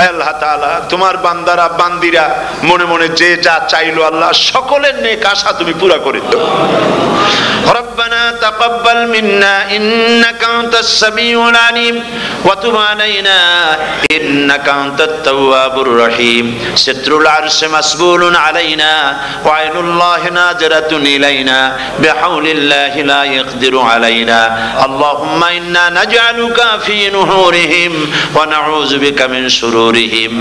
আল্লাহ তাআলা তোমার বান্দারা বান্দিরা মনে মনে যে যা চাইলো আল্লাহ সকলের নেক আশা তুমি পুরা করে দাও। ربنا تقبل منا إنك أنت السميع العليم وتب علينا إنك أنت التواب الرحيم ستر العرش مسبول علينا وعين الله ناظرة إلينا بحول الله لا يقدر علينا اللهم إنا نجعلك في نحورهم ونعوذ بك من شرورهم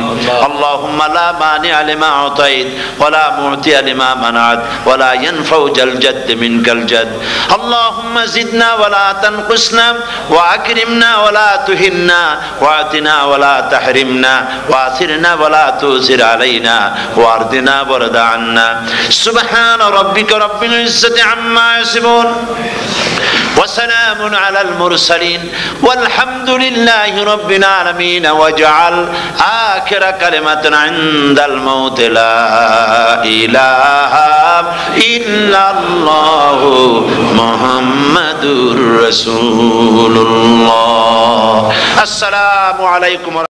اللهم لا مانع لما أعطيت ولا معطي لما منعت ولا ينفع ذا الجد منك الجد اللهم زدنا ولا تنقصنا وأكرمنا ولا تهنا وأعطنا ولا تحرمنا وآثرنا ولا تؤثر علينا وأرضنا وارض عنا سبحان ربك رب العزة عما يصفون وسلام على المرسلين والحمد لله رب العالمين واجعل آخر كلمة عند الموت لا إله إلا الله محمد رسول الله السلام عليكم